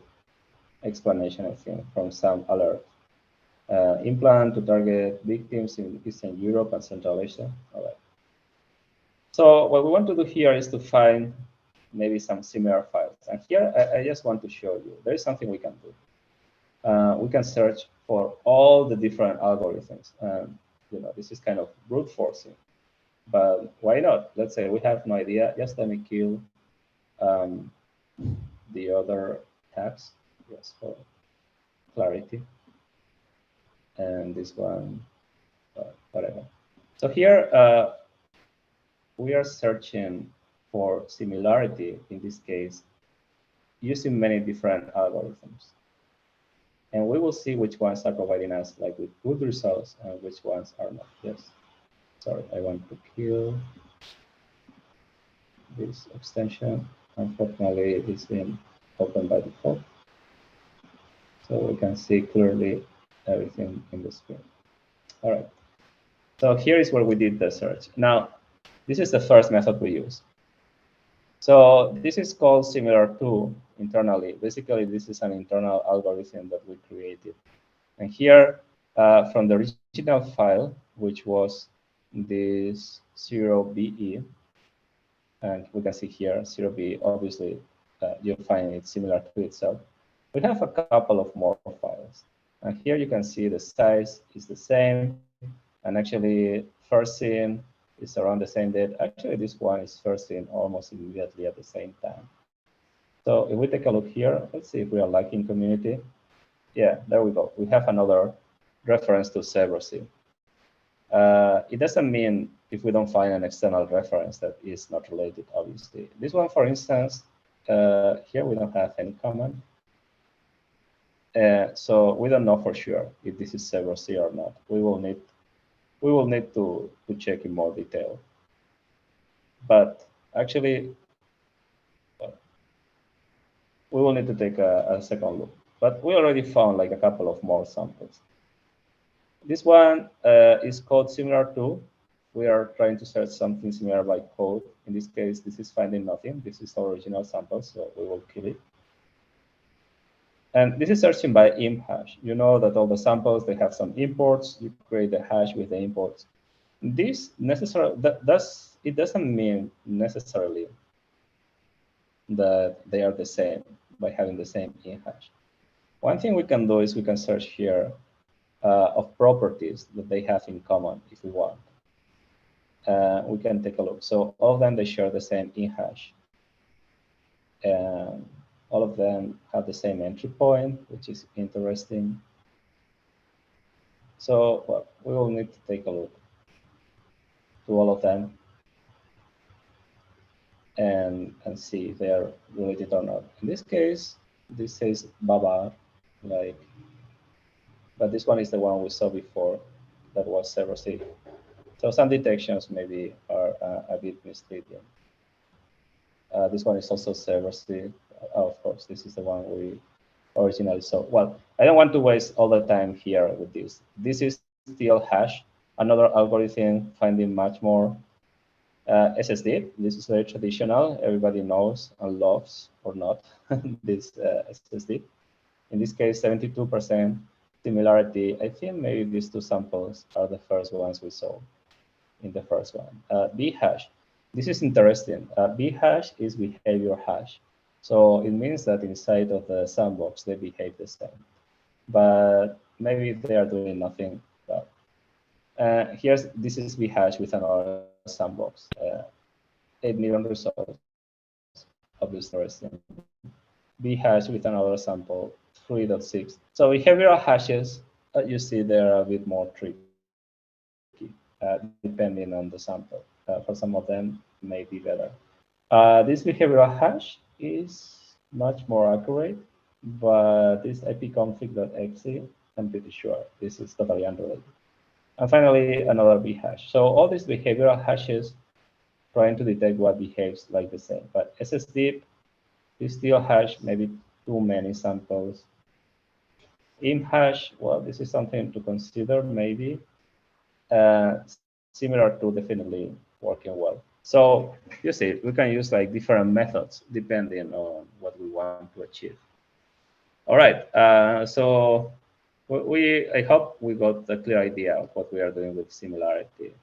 explanation, I think, from some alert. Implant to target victims in Eastern Europe and Central Asia. All right. So what we want to do here is to find maybe some similar files. And here I just want to show you, there is something we can do. We can search for all the different algorithms. you know, this is kind of brute forcing. But why not? Let's say we have no idea. Just let me kill the other tabs, just for clarity. And this one, whatever. So here we are searching for similarity, in this case, using many different algorithms. And we will see which ones are providing us like with good results and which ones are not. Yes. Sorry, I want to kill this extension. Unfortunately, it's been opened by default. So we can see clearly everything in the screen. All right. So here is where we did the search. Now, this is the first method we use. So this is called similar to internally. Basically, this is an internal algorithm that we created. And here, from the original file, which was this 0BE, and we can see here 0BE, obviously, you'll find it similar to itself. We have a couple of more files. And here you can see the size is the same. And actually, first seen is around the same date. Actually, this one is first seen almost immediately at the same time. So if we take a look here, let's see if we are liking community. Yeah, there we go. We have another reference to Adversary. It doesn't mean if we don't find an external reference that is not related, obviously. This one, for instance, here we don't have any comment. So we don't know for sure if this is Adversary or not. We will need to check in more detail. But actually, we will need to take a second look. But we already found like a couple of more samples. This one is called similar to. We are trying to search something similar by code. In this case, this is finding nothing. This is our original sample, so we will kill it. And this is searching by imp hash. You know that all the samples, they have some imports. You create the hash with the imports. This it doesn't mean necessarily that they are the same by having the same in hash. One thing we can do is we can search here of properties that they have in common if we want. We can take a look. So all of them, they share the same in hash. And all of them have the same entry point, which is interesting. So well, we will need to take a look to all of them and see if they are related or not. In this case, this says Babar, like, but this one is the one we saw before that was Adversary. So some detections maybe are a bit misleading. This one is also Adversary. Oh, of course, this is the one we originally saw. Well, I don't want to waste all the time here with this. This is still hash, another algorithm finding much more SSD. This is very traditional. Everybody knows and loves or not this SSD. In this case, 72% similarity. I think maybe these two samples are the first ones we saw in the first one. B hash. This is interesting. B hash is behavior hash. So it means that inside of the sandbox, they behave the same. But maybe they are doing nothing. This is B hash with another sandbox. 8 million results, obviously interesting. B hash with another sample, 3.6. So behavioral hashes, you see they're a bit more tricky, depending on the sample. For some of them, may be better. This behavioral hash is much more accurate, but this ipconfig.exe, I'm pretty sure this is totally unrelated. And finally, another B hash. So all these behavioral hashes trying to detect what behaves like the same. But SSDeep is still hash, maybe too many samples. Imp hash, well, this is something to consider, maybe. Similar to definitely working well. So you see, we can use like different methods depending on what we want to achieve. All right, so I hope we got a clear idea of what we are doing with similarity.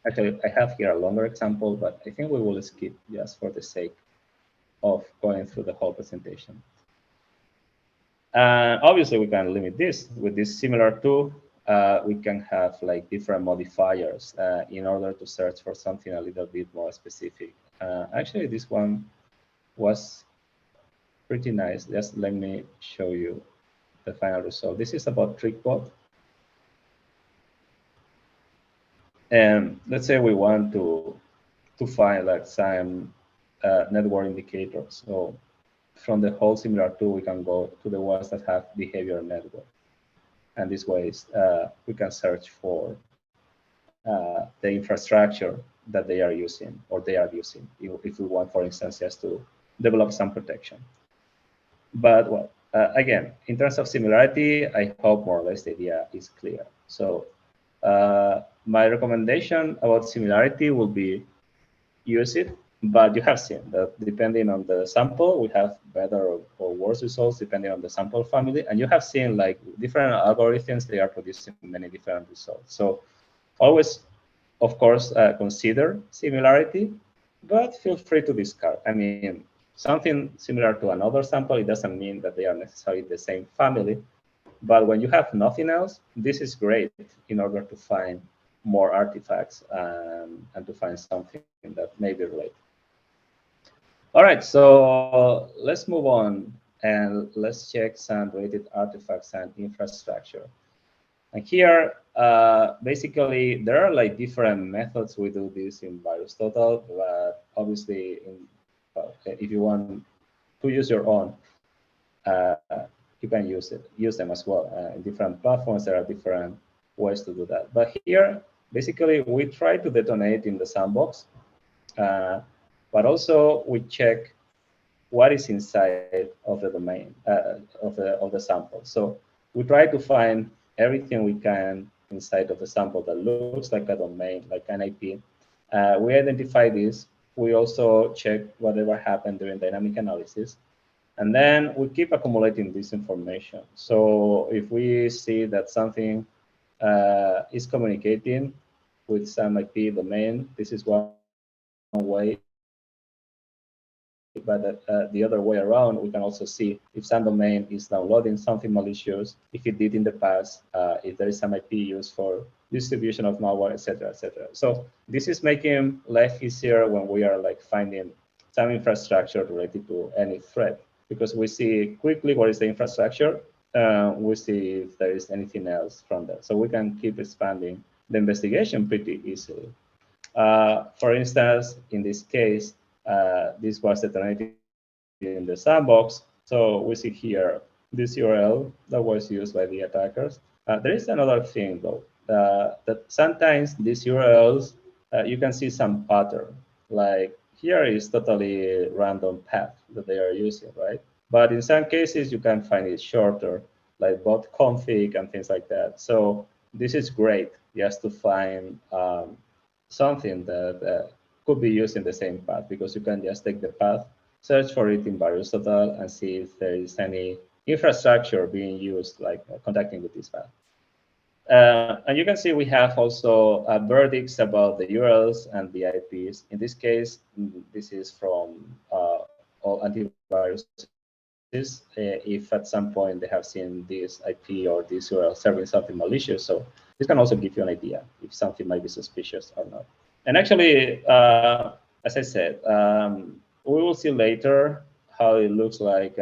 Actually, I have here a longer example, but I think we will skip just for the sake of going through the whole presentation. Obviously, we can limit this with this similar to. we can have like different modifiers in order to search for something a little bit more specific. Actually, this one was pretty nice. Just let me show you the final result. This is about TrickBot. And let's say we want to find like some network indicators. So from the whole similar tool, we can go to the ones that have behavior network. And this way, we can search for the infrastructure that they are using or they are using, if we want, for instance, just to develop some protection. But well, again, in terms of similarity, I hope more or less the idea is clear. So my recommendation about similarity will be use it, but you have seen that depending on the sample, we have better or worse results depending on the sample family. And you have seen like different algorithms, they are producing many different results. So always, of course, consider similarity, but feel free to discard. I mean, something similar to another sample, it doesn't mean that they are necessarily the same family. But when you have nothing else, this is great in order to find more artifacts and to find something that may be related. All right, so let's move on and let's check some related artifacts and infrastructure. And here, basically, there are like different methods we do this in VirusTotal, but obviously, if you want to use your own, you can use them as well. In different platforms, there are different ways to do that. But here, basically, we try to detonate in the sandbox, but also we check what is inside of the domain of the sample. So we try to find everything we can inside of the sample that looks like a domain, like an IP. We identify this. We also check whatever happened during dynamic analysis. And then we keep accumulating this information. So if we see that something is communicating with some IP domain, this is one way. But the other way around, we can also see if some domain is downloading something malicious, if it did in the past, if there is some IP used for distribution of malware, etc., etc. So this is making life easier when we are like finding some infrastructure related to any threat, because we see quickly what is the infrastructure. We see if there is anything else from that. So we can keep expanding the investigation pretty easily. For instance, in this case, this was detonated in the sandbox. So we see here this URL that was used by the attackers. There is another thing, though, that sometimes these URLs, you can see some pattern. Like here is totally random path that they are using, right? But in some cases, you can find it shorter, like bot config and things like that. So this is great just to find something that could be used in the same path, because you can just take the path, search for it in VirusTotal, and see if there is any infrastructure being used, like contacting with this path. And you can see we have also verdicts about the URLs and the IPs. In this case, this is from all antivirus. If at some point they have seen this IP or this URL serving something malicious. So this can also give you an idea if something might be suspicious or not. And actually, as I said, we will see later how it looks like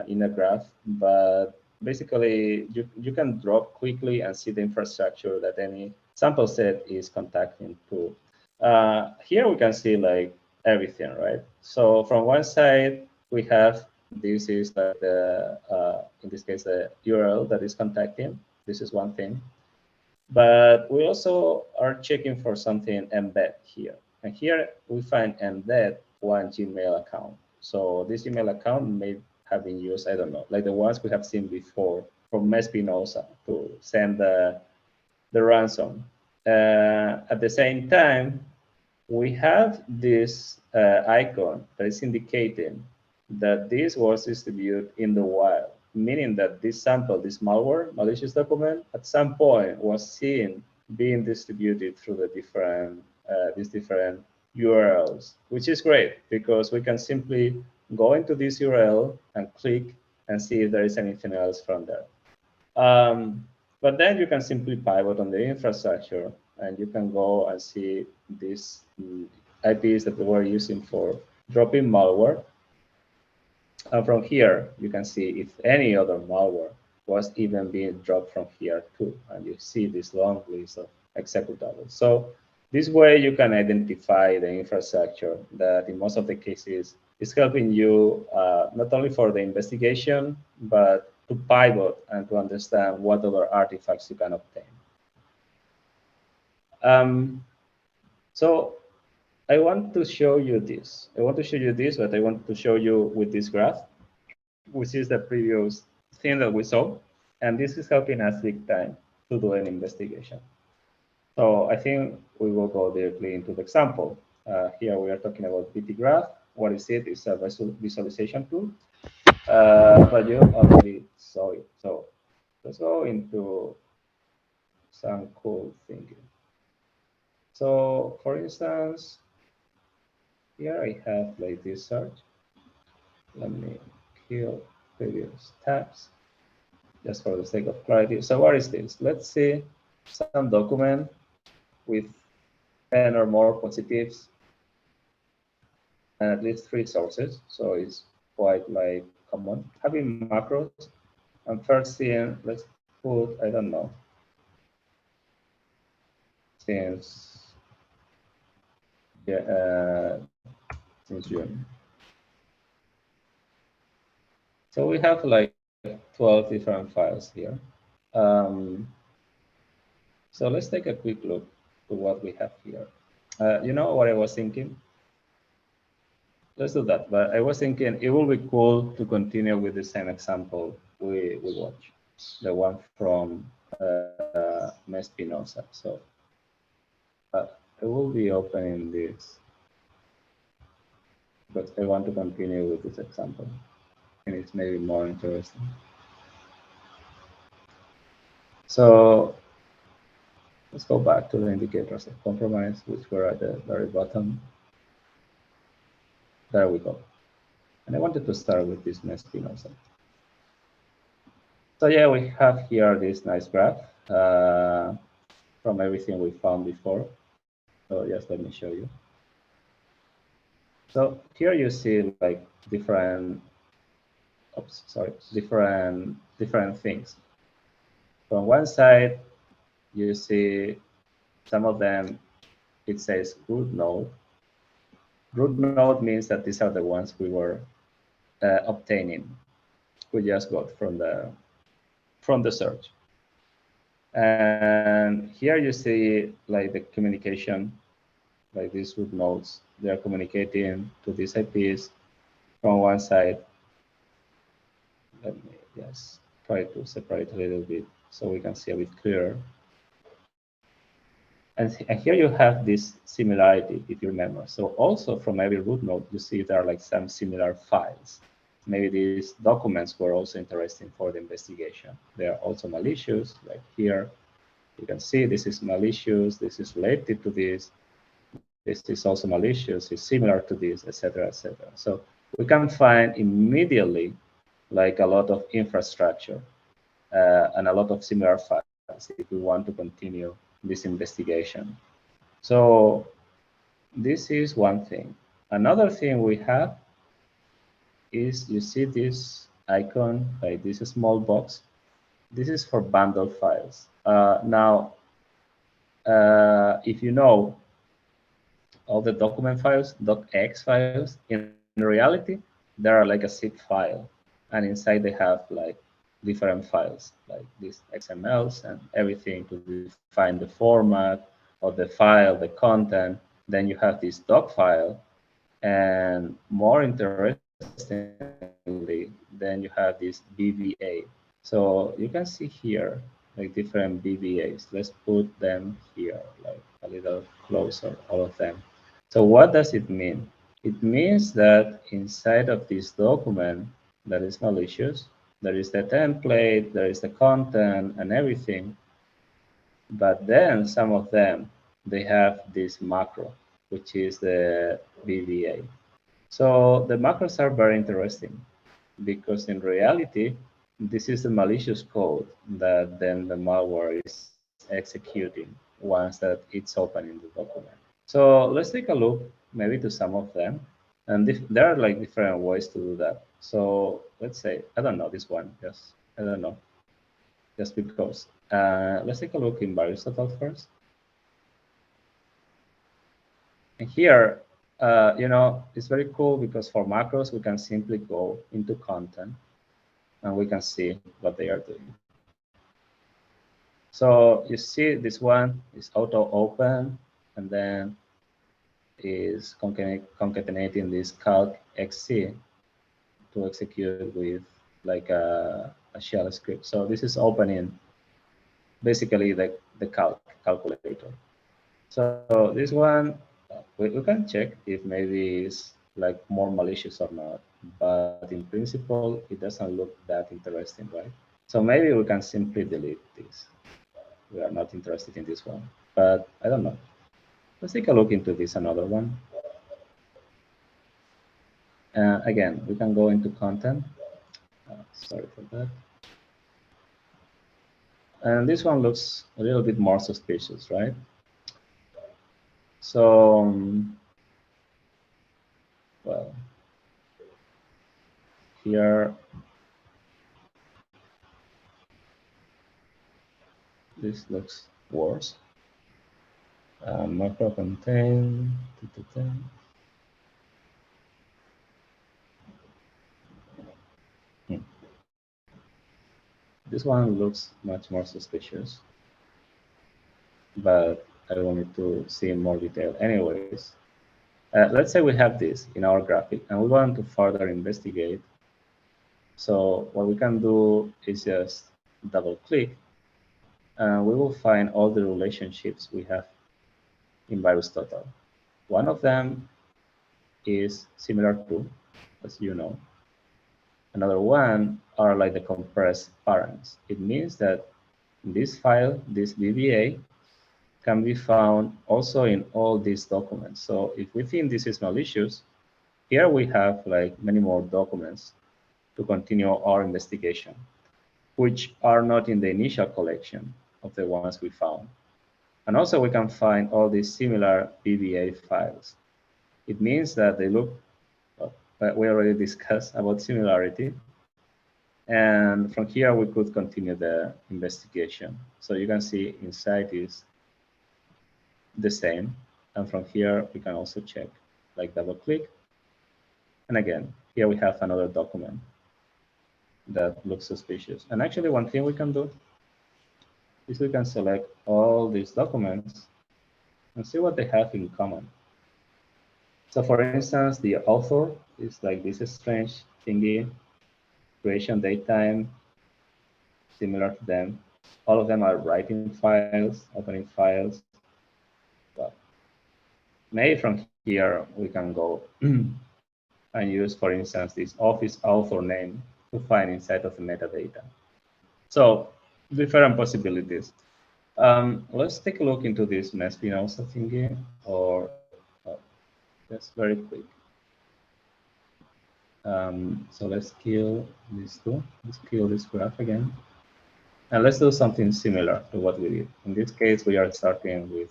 in a graph, but basically you can drop quickly and see the infrastructure that any sample set is contacting to. Here we can see like everything, right? So from one side, we have, this is like the, in this case, the URL that is contacting. This is one thing. But we also are checking for something embed here. And here we find embed one Gmail account. So this Gmail account may have been used, I don't know, like the ones we have seen before from Espinosa to send the ransom. At the same time, we have this icon that is indicating that this was distributed in the wild, meaning that this sample, this malware, malicious document, at some point was seen being distributed through the different, these different URLs, which is great because we can simply go into this URL and click and see if there is anything else from there. But then you can simply pivot on the infrastructure, and you can go and see these IPs that we were using for dropping malware. And from here, you can see if any other malware was even being dropped from here too. And you see this long list of executables. So this way you can identify the infrastructure that in most of the cases is helping you not only for the investigation, but to pivot and to understand what other artifacts you can obtain. So I want to show you this. I want to show you this, but I want to show you with this graph, which is the previous thing that we saw. And this is helping us big time to do an investigation. So I think we will go directly into the example. Here we are talking about BT graph. What is it? It's a visualization tool, but you already saw it. So let's go into some cool thinking. So for instance, here I have like this search. Let me kill previous tabs just for the sake of clarity. So what is this? Let's see some document with 10 or more positives and at least 3 sources. So it's quite like common. Having macros, and first thing, let's put, I don't know, since June. So we have like 12 different files here. So let's take a quick look to what we have here. You know what I was thinking? Let's do that. But I was thinking it will be cool to continue with the same example we watched, the one from Spinoza. So I will be opening this, but I want to continue with this example, and it's maybe more interesting. So let's go back to the indicators of compromise, which were at the very bottom. There we go. And I wanted to start with this Spinoza. So yeah, we have here this nice graph from everything we found before. So just let me show you. So here you see like different things. From one side, you see some of them, it says root node. Root node means that these are the ones we were obtaining. We just got from the search. And here you see like the communication, like these root nodes, they are communicating to these IPs from one side. Let me just try to separate a little bit so we can see a bit clearer. And here you have this similarity, if you remember. So also from every root node, you see there are like some similar files. Maybe these documents were also interesting for the investigation. They are also malicious, like here. You can see this is malicious, this is related to this. This is also malicious, it's similar to this, etc., etc. So we can find immediately like a lot of infrastructure and a lot of similar files if we want to continue this investigation. So this is one thing. Another thing we have is, you see this icon, like this small box. This is for bundle files. Now, if you know all the document files, docx files, in reality, they are like a zip file. And inside they have like different files, like these XMLs and everything to define the format of the file, the content. Then you have this doc file. And more interestingly, then you have this BVA. So you can see here like different BVAs. Let's put them here, like a little closer, all of them. So what does it mean? It means that inside of this document that is malicious, there is the template, there is the content and everything. But then some of them, they have this macro, which is the BVA. So the macros are very interesting because in reality, this is the malicious code that then the malware is executing once that it's open in the document. So let's take a look maybe to some of them. And there are like different ways to do that. So let's say, I don't know this one, I don't know, just because. Let's take a look in VirusTotal first. And here, you know, it's very cool because for macros, we can simply go into content and we can see what they are doing. So you see this one is auto open and then is concatenating this calc xc to execute with like a shell script. So this is opening basically the calculator. So this one, we can check if maybe it's like more malicious or not, but in principle, it doesn't look that interesting, right? So maybe we can simply delete this. We are not interested in this one, but I don't know. Let's take a look into this another one. Again, we can go into content. Sorry for that. And this one looks a little bit more suspicious, right? So, well, here, this looks worse. Macro contain. This one looks much more suspicious, but I wanted to see in more detail. Anyways, let's say we have this in our graphic and we want to further investigate. So what we can do is just double click and we will find all the relationships we have in VirusTotal. One of them is similar to, as you know. Another one are like the compressed parents. It means that this file, this VBA, can be found also in all these documents. So if we think this is malicious, here we have like many more documents to continue our investigation, which are not in the initial collection of the ones we found. And also we can find all these similar VBA files. It means that they look, we already discussed about similarity. And from here, we could continue the investigation. So you can see inside is the same. And from here, we can also check, like double click. And again, here we have another document that looks suspicious. And actually, one thing we can do is we can select all these documents and see what they have in common. So for instance, the author is like this strange thingy, creation date time, similar to them. All of them are writing files, opening files. Well, maybe from here we can go and use, for instance, this office author name to find inside of the metadata. So different possibilities. Let's take a look into this Mespinosa thingy, or just very quick. So let's kill these two. Let's kill this graph again. And let's do something similar to what we did. In this case, we are starting with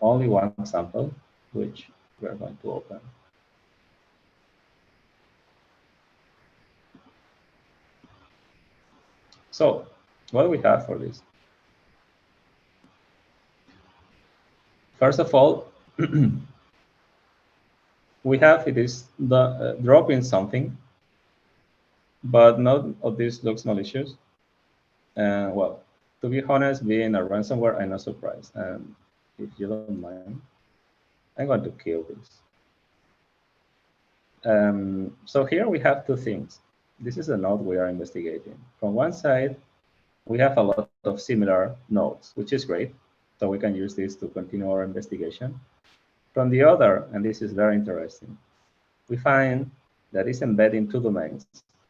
only one sample, which we are going to open. So what do we have for this? First of all, we have it is the dropping something, but none of this looks malicious. And well, to be honest, being a ransomware, I'm not surprised. And if you don't mind, I'm going to kill this. So here we have two things. This is the node we are investigating. From one side, we have a lot of similar nodes, which is great. So we can use this to continue our investigation. From the other, and this is very interesting, we find that it's embedded in two domains,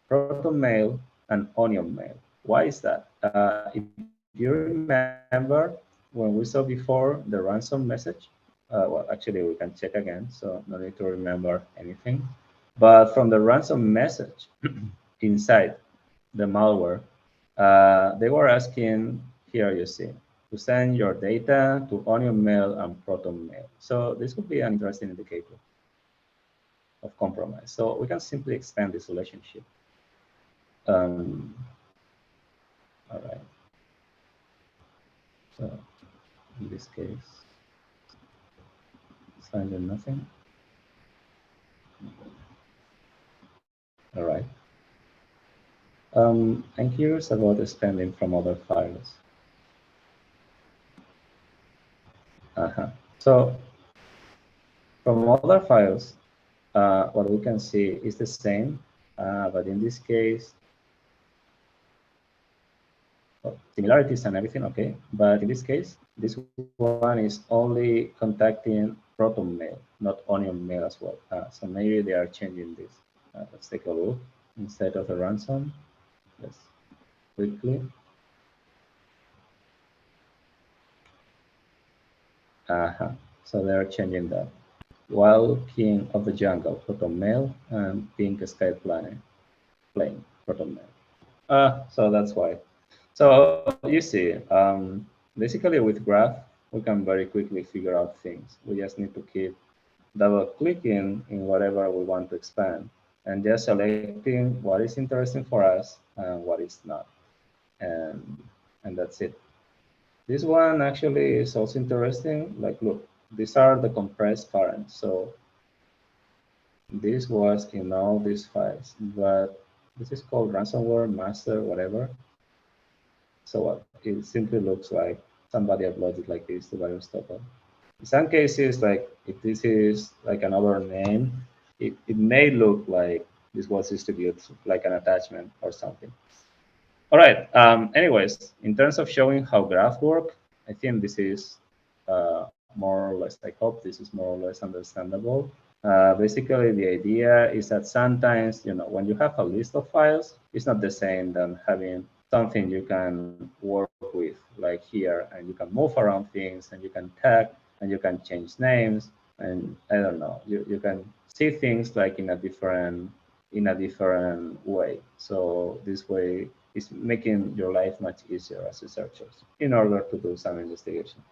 Proton Mail and Onion Mail. Why is that? If you remember when we saw before the ransom message, well, actually we can check again, so no need to remember anything. But from the ransom message inside, the malware, they were asking, here you see, to send your data to onion mail and proton mail. So this would be an interesting indicator of compromise. So we can simply expand this relationship. All right. So in this case, finding nothing. All right. I'm curious about expanding from other files. So from other files, what we can see is the same, but in this case, well, similarities and everything, okay. But in this case, this one is only contacting proton mail, not onion mail as well. So maybe they are changing this. Let's take a look. Instead of the ransom, let's quickly. So they are changing that. While king of the jungle, proton mail, and pink sky plane, proton mail. So that's why. So you see, basically with graph, we can very quickly figure out things. We just need to keep double clicking in whatever we want to expand and just selecting what is interesting for us and what is not. And that's it. This one actually is also interesting. Like, look, these are the compressed currents. So this was in all these files, but this is called ransomware master, whatever. So what? It simply looks like somebody uploaded like this to VirusTotal. In some cases, like if this is like another name, it may look like this was distributed like an attachment or something. All right. Anyways, in terms of showing how graphs work, I think this is more or less, I hope this is more or less understandable. Basically, the idea is that sometimes, when you have a list of files, it's not the same than having something you can work with, like here, and you can move around things, and you can tag, and you can change names, and I don't know, you can see things like in a different way. So this way is making your life much easier as researchers in order to do some investigation.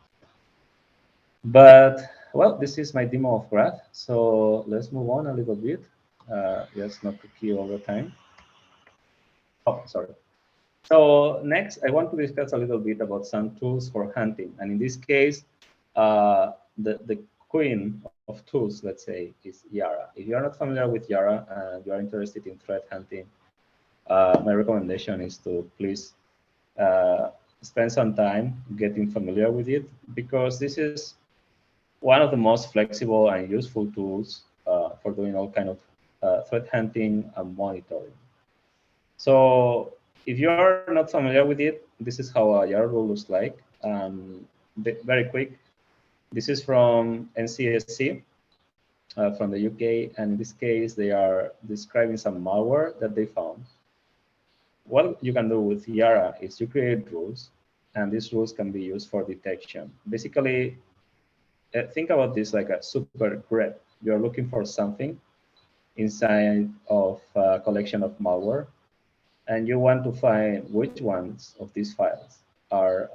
But well, this is my demo of graph. So let's move on a little bit. Just not to keep all the time. Oh, sorry. So next, I want to discuss a little bit about some tools for hunting. And in this case, the queen of tools, let's say, is Yara. If you're not familiar with Yara and you are interested in threat hunting, my recommendation is to please spend some time getting familiar with it, because this is one of the most flexible and useful tools for doing all kind of threat hunting and monitoring. So if you're not familiar with it, this is how a Yara rule looks like. Very quick. This is from NCSC from the UK, and in this case, they are describing some malware that they found. What you can do with Yara is you create rules, and these rules can be used for detection. Basically, think about this like a super grep. You're looking for something inside of a collection of malware, and you want to find which ones of these files are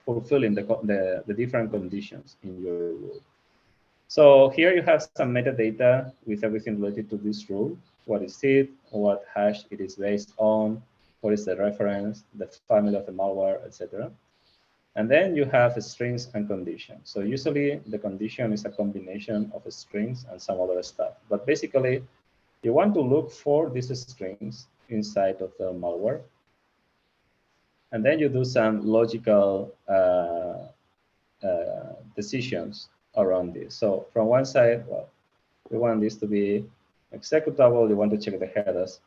fulfilling the different conditions in your rule. So here you have some metadata with everything related to this rule. What is it? What hash it is based on? What is the reference? The family of the malware, etc. And then you have strings and conditions. So usually the condition is a combination of strings and some other stuff. But basically, you want to look for these strings inside of the malware. And then you do some logical decisions around this. So from one side, well, we want this to be executable. You want to check the headers.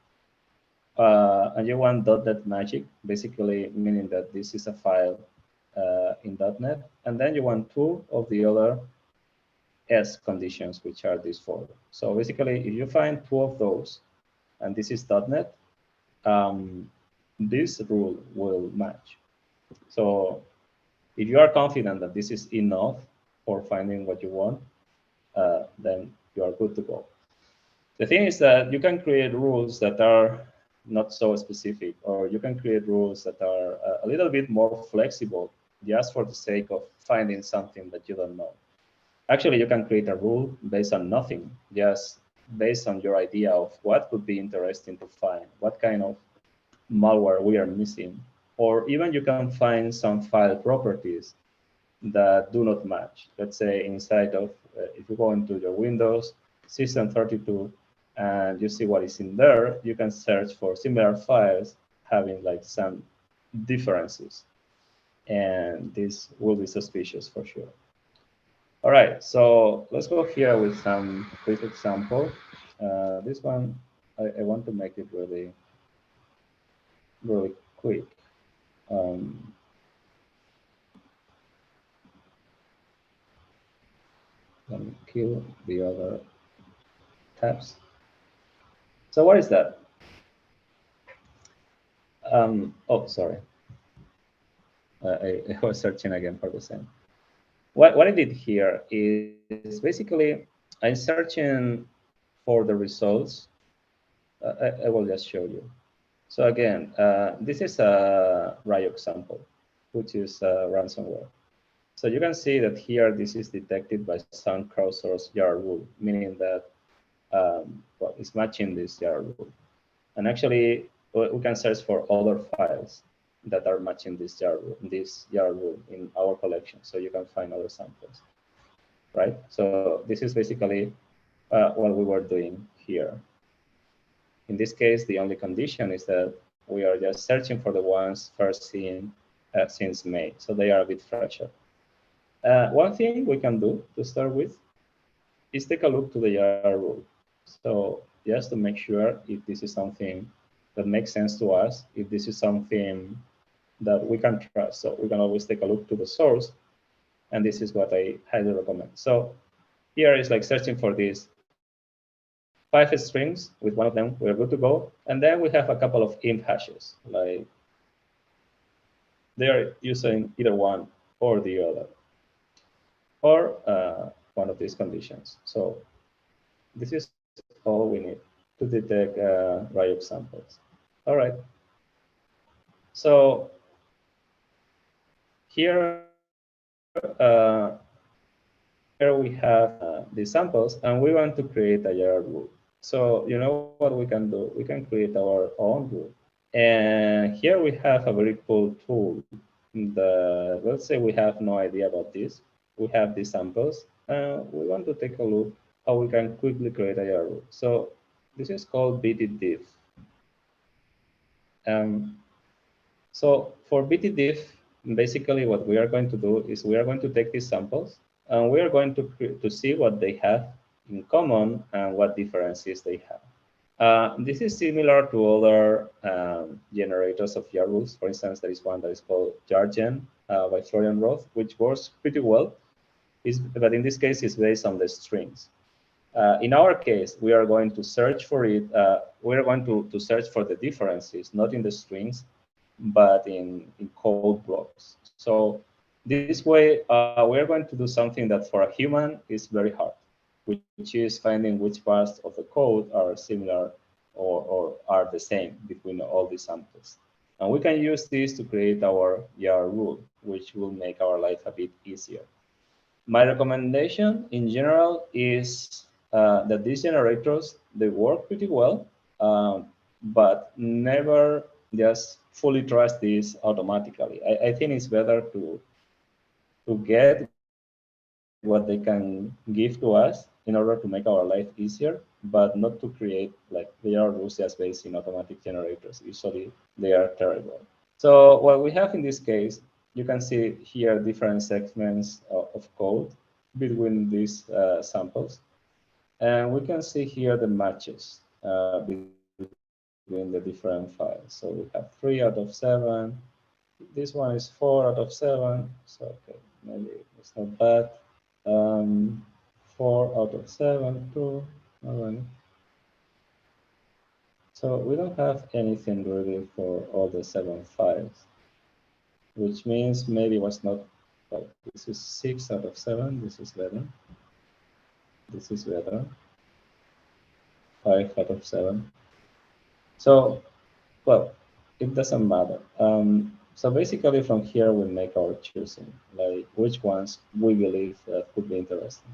And you want .NET magic, basically meaning that this is a file in .NET. And then you want two of the other S conditions, which are these four. So basically, if you find two of those, and this is .NET, this rule will match. So if you are confident that this is enough for finding what you want, then you are good to go. The thing is that you can create rules that are not so specific, or you can create rules that are a little bit more flexible, just for the sake of finding something that you don't know. Actually, you can create a rule based on nothing, just based on your idea of what could be interesting to find, what kind of malware we are missing, or even you can find some file properties that do not match. Let's say inside of, if you go into your Windows, System32, and you see what is in there, you can search for similar files having like some differences. And this will be suspicious for sure. All right, so let's go here with some quick example. This one, I want to make it really, really quick. Let me kill the other tabs. So what is that? Oh, sorry. I was searching again for the same. What I did here is basically I'm searching for the results. I will just show you. So again, this is a Ryuk sample, which is ransomware. So you can see that here this is detected by some crowdsourced jar rule, meaning that well, it's matching this jar rule. And actually, we can search for other files that are matching this jar rule in our collection, so you can find other samples, right? So this is basically what we were doing here. In this case, the only condition is that we are just searching for the ones first seen since May, so they are a bit fresher. One thing we can do to start with is take a look to the jar rule. So just to make sure if this is something that makes sense to us, if this is something that we can trust. So we can always take a look to the source, and this is what I highly recommend. So here is like searching for these 5 strings. With one of them, we're good to go. And then we have a couple of imp hashes, like they are using either one or the other, or one of these conditions. So this is all we need to detect Ryuk samples. All right. So here, here we have the samples, and we want to create a jar rule. So you know what we can do? We can create our own rule. And here we have a very cool tool. Let's say we have no idea about this. We have these samples, and we want to take a look how we can quickly create a jar rule. So this is called BTDiff. So for BTDiff, basically what we are going to do is we are going to take these samples, and we are going to see what they have in common and what differences they have. This is similar to other generators of jar rules. For instance, there is one that is called Jargen by Florian Roth, which works pretty well. But in this case, it's based on the strings. In our case, we are going to search for it. We are going to search for the differences, not in the strings, but in code blocks. So this way, we are going to do something that for a human is very hard, which is finding which parts of the code are similar or are the same between all these samples. And we can use this to create our jar rule, which will make our life a bit easier. My recommendation in general is that these generators, they work pretty well, but never just fully trust this automatically. I think it's better to get what they can give to us in order to make our life easier, but not to create like they are rules just based in automatic generators. Usually they are terrible. So what we have in this case, you can see here different segments of code between these samples. And we can see here the matches between the different files. So we have 3 out of 7. This one is 4 out of 7. So okay, maybe it's not bad. 4 out of 7, 2. So we don't have anything really for all the 7 files, which means maybe it was not, well, this is 6 out of 7. This is better. This is better. 5 out of 7. So Well, it doesn't matter. So basically from here we make our choosing, like which ones we believe could be interesting.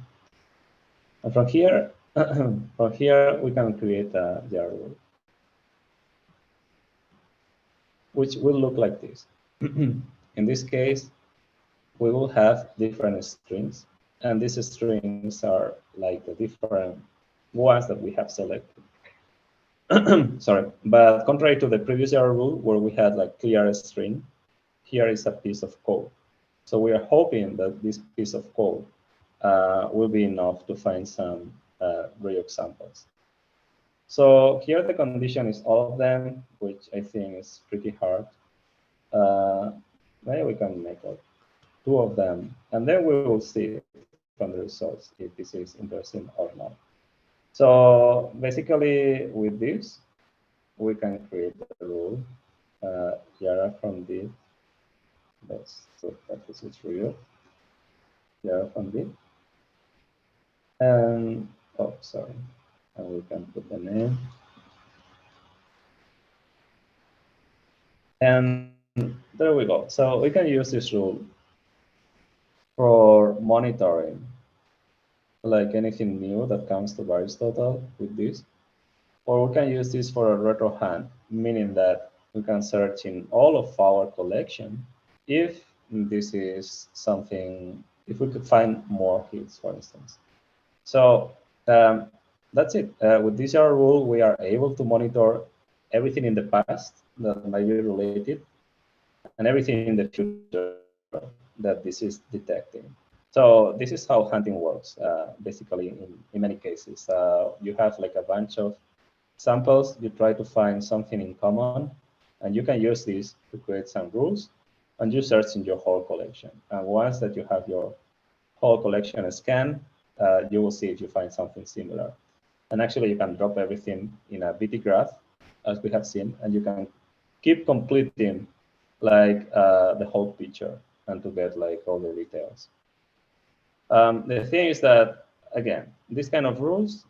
And from here, from here we can create a jar rule, which will look like this. In this case, we will have different strings, and these strings are like the different ones that we have selected. Sorry, but contrary to the previous jar rule where we had like clear string, here is a piece of code. So we are hoping that this piece of code will be enough to find some real examples. So here the condition is all of them, which I think is pretty hard. Maybe we can make like 2 of them, and then we will see from the results if this is interesting or not. So basically with this, we can create the rule Yara from the, let's look that this is real. Yara from the, and oh, sorry, and we can put the name. And there we go. So we can use this rule for monitoring like anything new that comes to VirusTotal with this. Or we can use this for a retro hand, meaning that we can search in all of our collection if this is something, if we could find more hits, for instance. So that's it. With this error rule, we are able to monitor everything in the past that might be related and everything in the future that this is detecting. So this is how hunting works, basically in many cases. You have like a bunch of samples, you try to find something in common, and you can use this to create some rules, and you search in your whole collection. And once that you have your whole collection scanned, you will see if you find something similar. And actually, you can drop everything in a BT graph, as we have seen, and you can keep completing like the whole picture and to get like all the details. The thing is that, again, these kind of rules,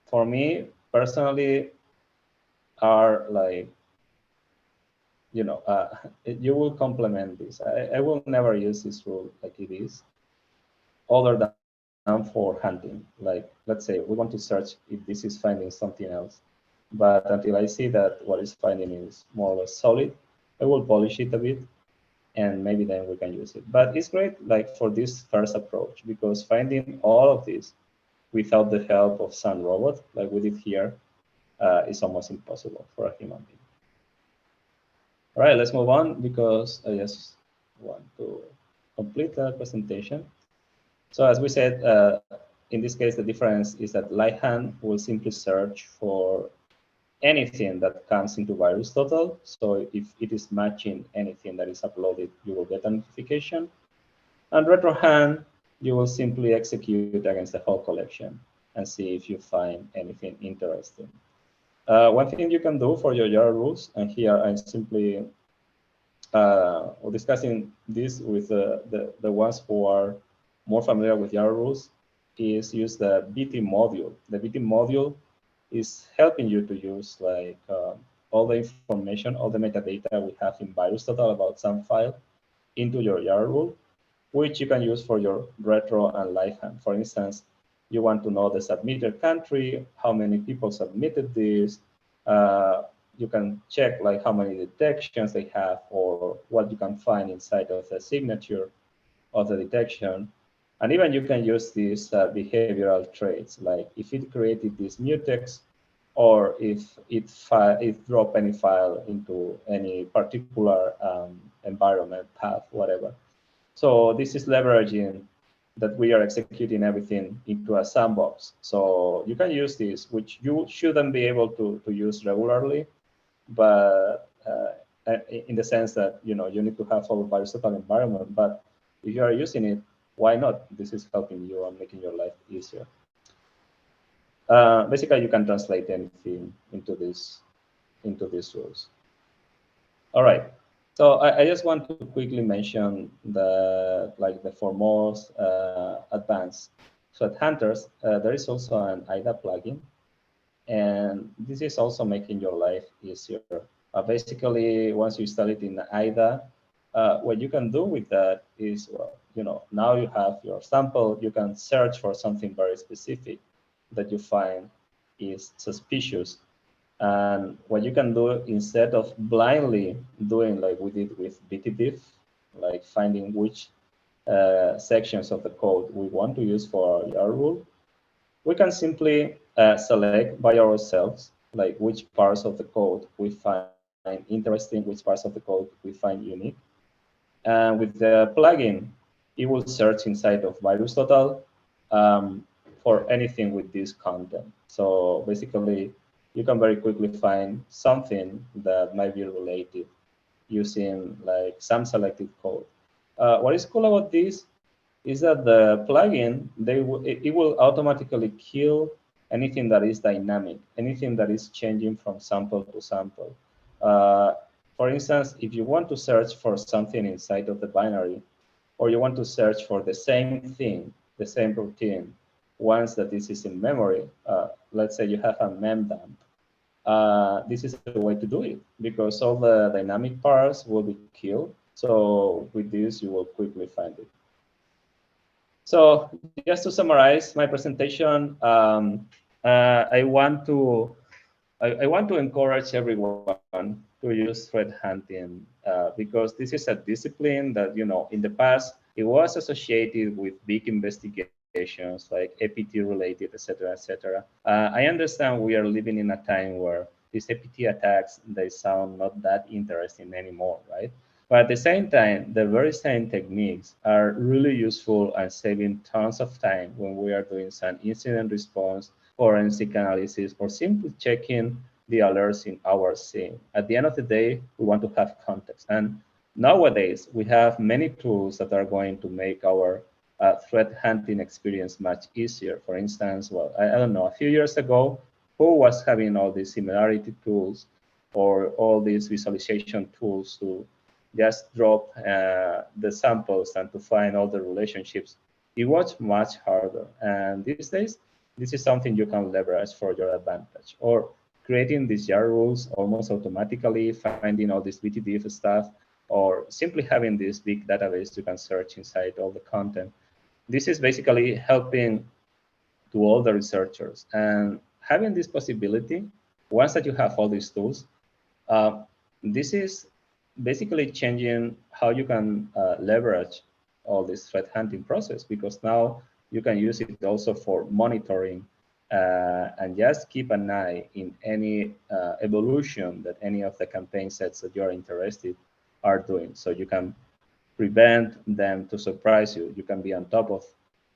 for me personally, are like, you know, you will complement this. I will never use this rule like it is, other than for hunting. Like, let's say we want to search if this is finding something else. But until I see that what is finding is more or less solid, I will polish it a bit, and maybe then we can use it. But it's great like for this first approach, because finding all of this without the help of some robot, like we did here, is almost impossible for a human being. All right, let's move on, because I just want to complete the presentation. So as we said, in this case, the difference is that Lighthand will simply search for anything that comes into VirusTotal. So if it is matching anything that is uploaded, you will get a notification. And RetroHand, you will simply execute against the whole collection and see if you find anything interesting. One thing you can do for your Java rules, and here I'm simply discussing this with the ones who are more familiar with Java rules, is use the BT module. The BT module is helping you to use like all the information, all the metadata we have in VirusTotal about some file into your Java rule, which you can use for your retro and Lighthand. For instance, you want to know the submitter country, how many people submitted this. You can check like how many detections they have, or what you can find inside of the signature of the detection. And even you can use these behavioral traits, like if it created this mutex, or if it dropped any file into any particular environment path, whatever. So this is leveraging that we are executing everything into a sandbox. So you can use this, which you shouldn't be able to use regularly, but in the sense that you need to have a VirusTotal environment. But if you are using it, why not? This is helping you and making your life easier. Basically, you can translate anything into these rules. All right. So I just want to quickly mention the foremost advanced. So at Hunters, there is also an IDA plugin, and this is also making your life easier. Basically, once you install it in IDA, what you can do with that is, well, now you have your sample, you can search for something very specific that you find is suspicious. And what you can do, instead of blindly doing like we did with BTDIF, like finding which sections of the code we want to use for our rule, we can simply select by ourselves, like which parts of the code we find interesting, which parts of the code we find unique. And with the plugin, it will search inside of VirusTotal for anything with this content. So basically, you can very quickly find something that might be related using like some selected code. What is cool about this is that the plugin, it will automatically kill anything that is dynamic, anything that is changing from sample to sample. For instance, if you want to search for something inside of the binary, or you want to search for the same thing, the same routine, once that this is in memory, let's say you have a mem dump, this is the way to do it, because all the dynamic parts will be killed. So with this, you will quickly find it. So just to summarize my presentation, I want to encourage everyone to use threat hunting because this is a discipline that, in the past, it was associated with big investigations like APT related, etc., etc. I understand we are living in a time where these APT attacks, they sound not that interesting anymore, right? But at the same time, the very same techniques are really useful and saving tons of time when we are doing some incident response, forensic analysis, or simply checking the alerts in our scene. At the end of the day, we want to have context. And nowadays, we have many tools that are going to make our threat hunting experience much easier. For instance, well, I don't know, a few years ago, who was having all these similarity tools or all these visualization tools to just drop the samples and to find all the relationships? It was much harder. And these days, this is something you can leverage for your advantage. Or creating these jar rules almost automatically, finding all this BTDF stuff, or simply having this big database you can search inside all the content. This is basically helping to all the researchers. And having this possibility, once that you have all these tools, this is basically changing how you can leverage all this threat hunting process, because now you can use it also for monitoring and just keep an eye in any evolution that any of the campaign sets that you're interested are doing. So you can prevent them to surprise you. You can be on top of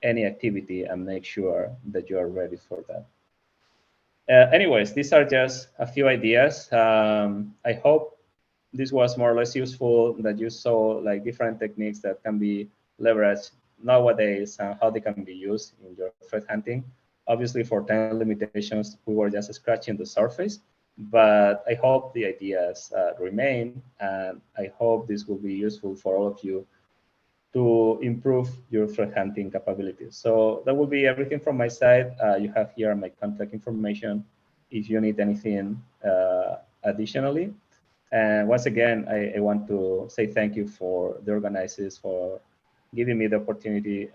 any activity and make sure that you are ready for that. Anyways, these are just a few ideas. I hope this was more or less useful, that you saw like different techniques that can be leveraged nowadays and how they can be used in your threat hunting. Obviously, for time limitations, we were just scratching the surface, but I hope the ideas remain, and I hope this will be useful for all of you to improve your threat hunting capabilities. So that will be everything from my side. You have here my contact information if you need anything additionally. And once again, I want to say thank you for the organizers for giving me the opportunity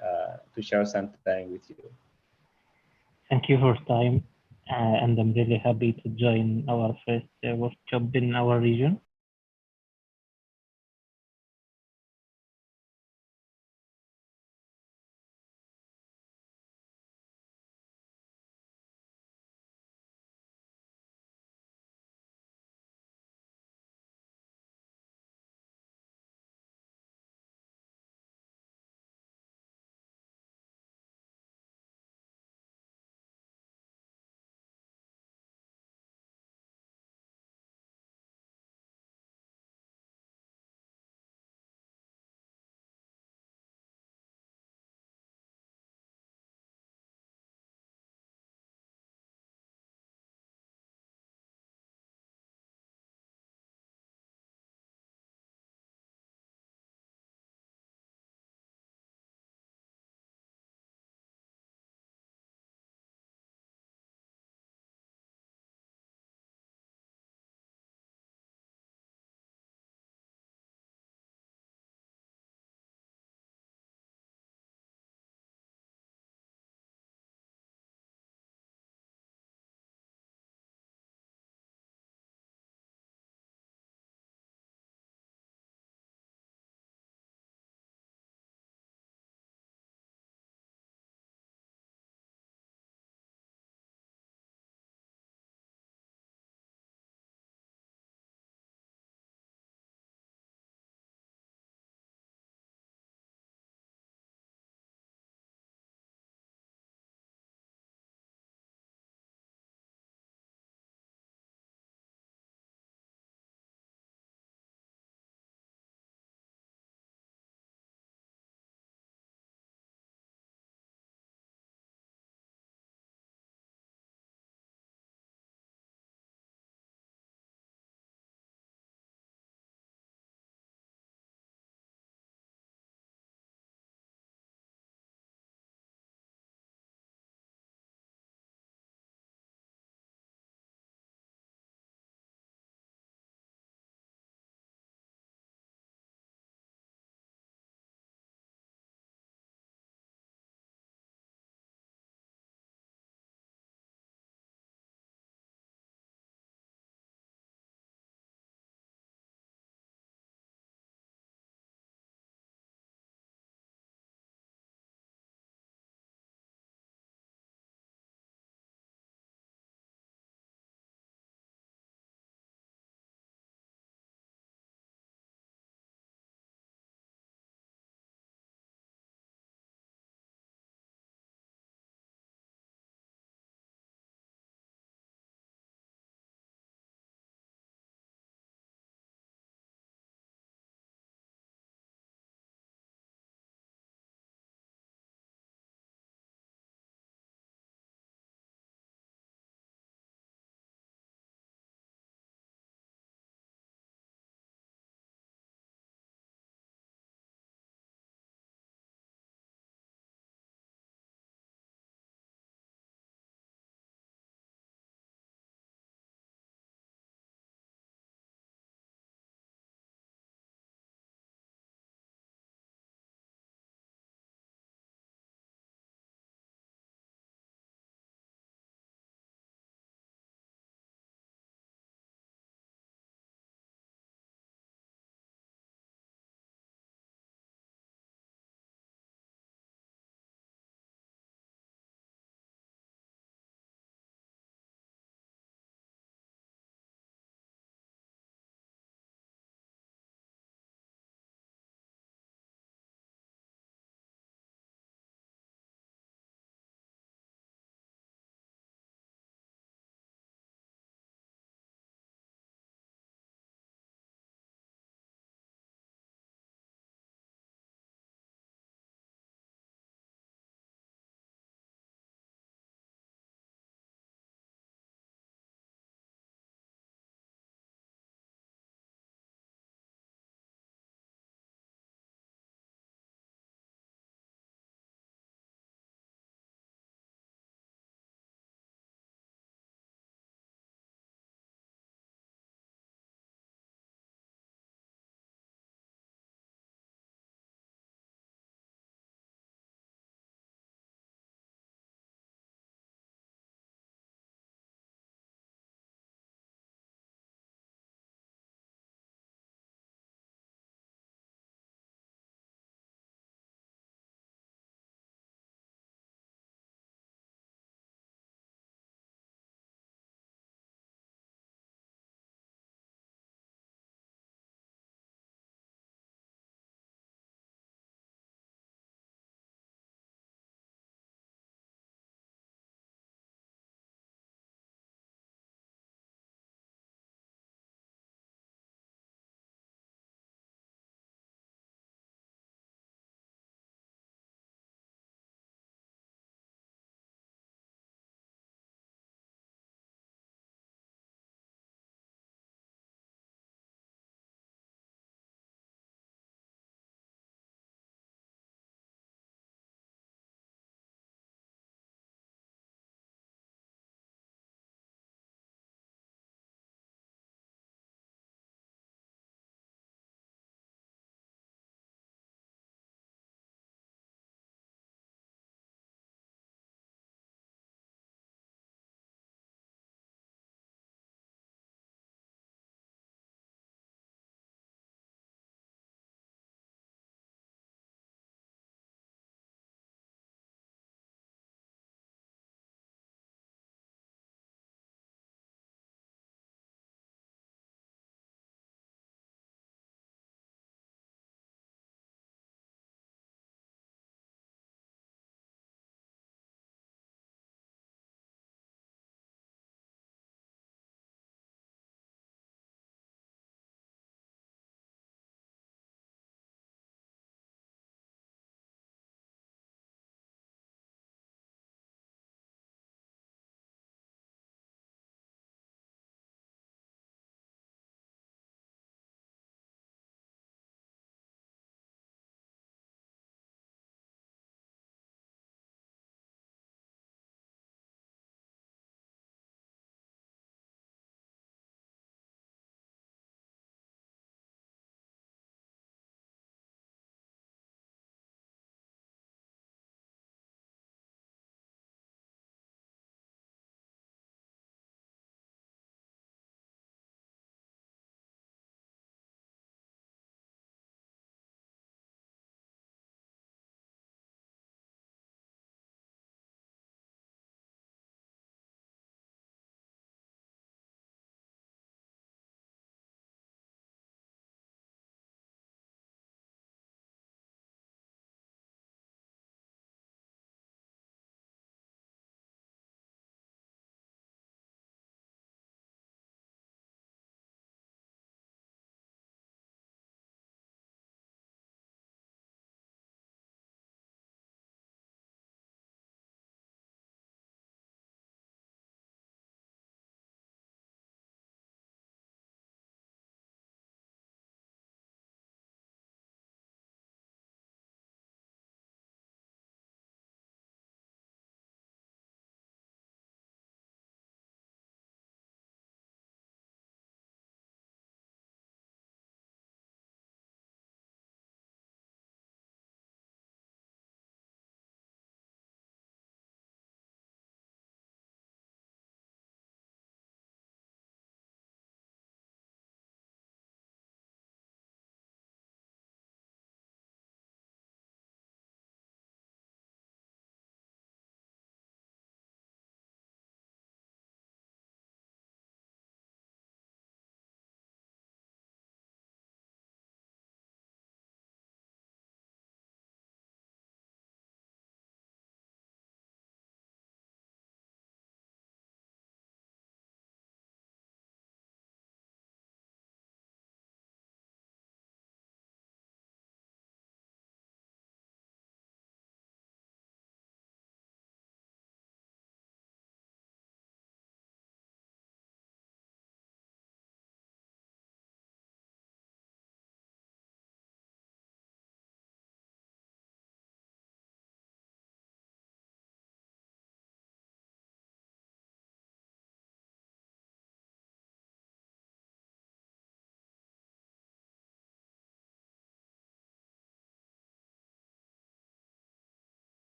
to share some time with you. Thank you for time, and I'm really happy to join our first workshop in our region.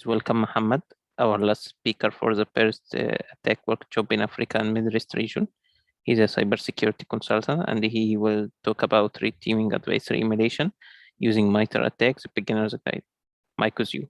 Please welcome Mohammed, our last speaker for the first attack workshop in Africa and Middle East region. He's a cybersecurity consultant, and he will talk about red teaming adversary emulation using MITRE attacks, beginner's guide. Mike is you.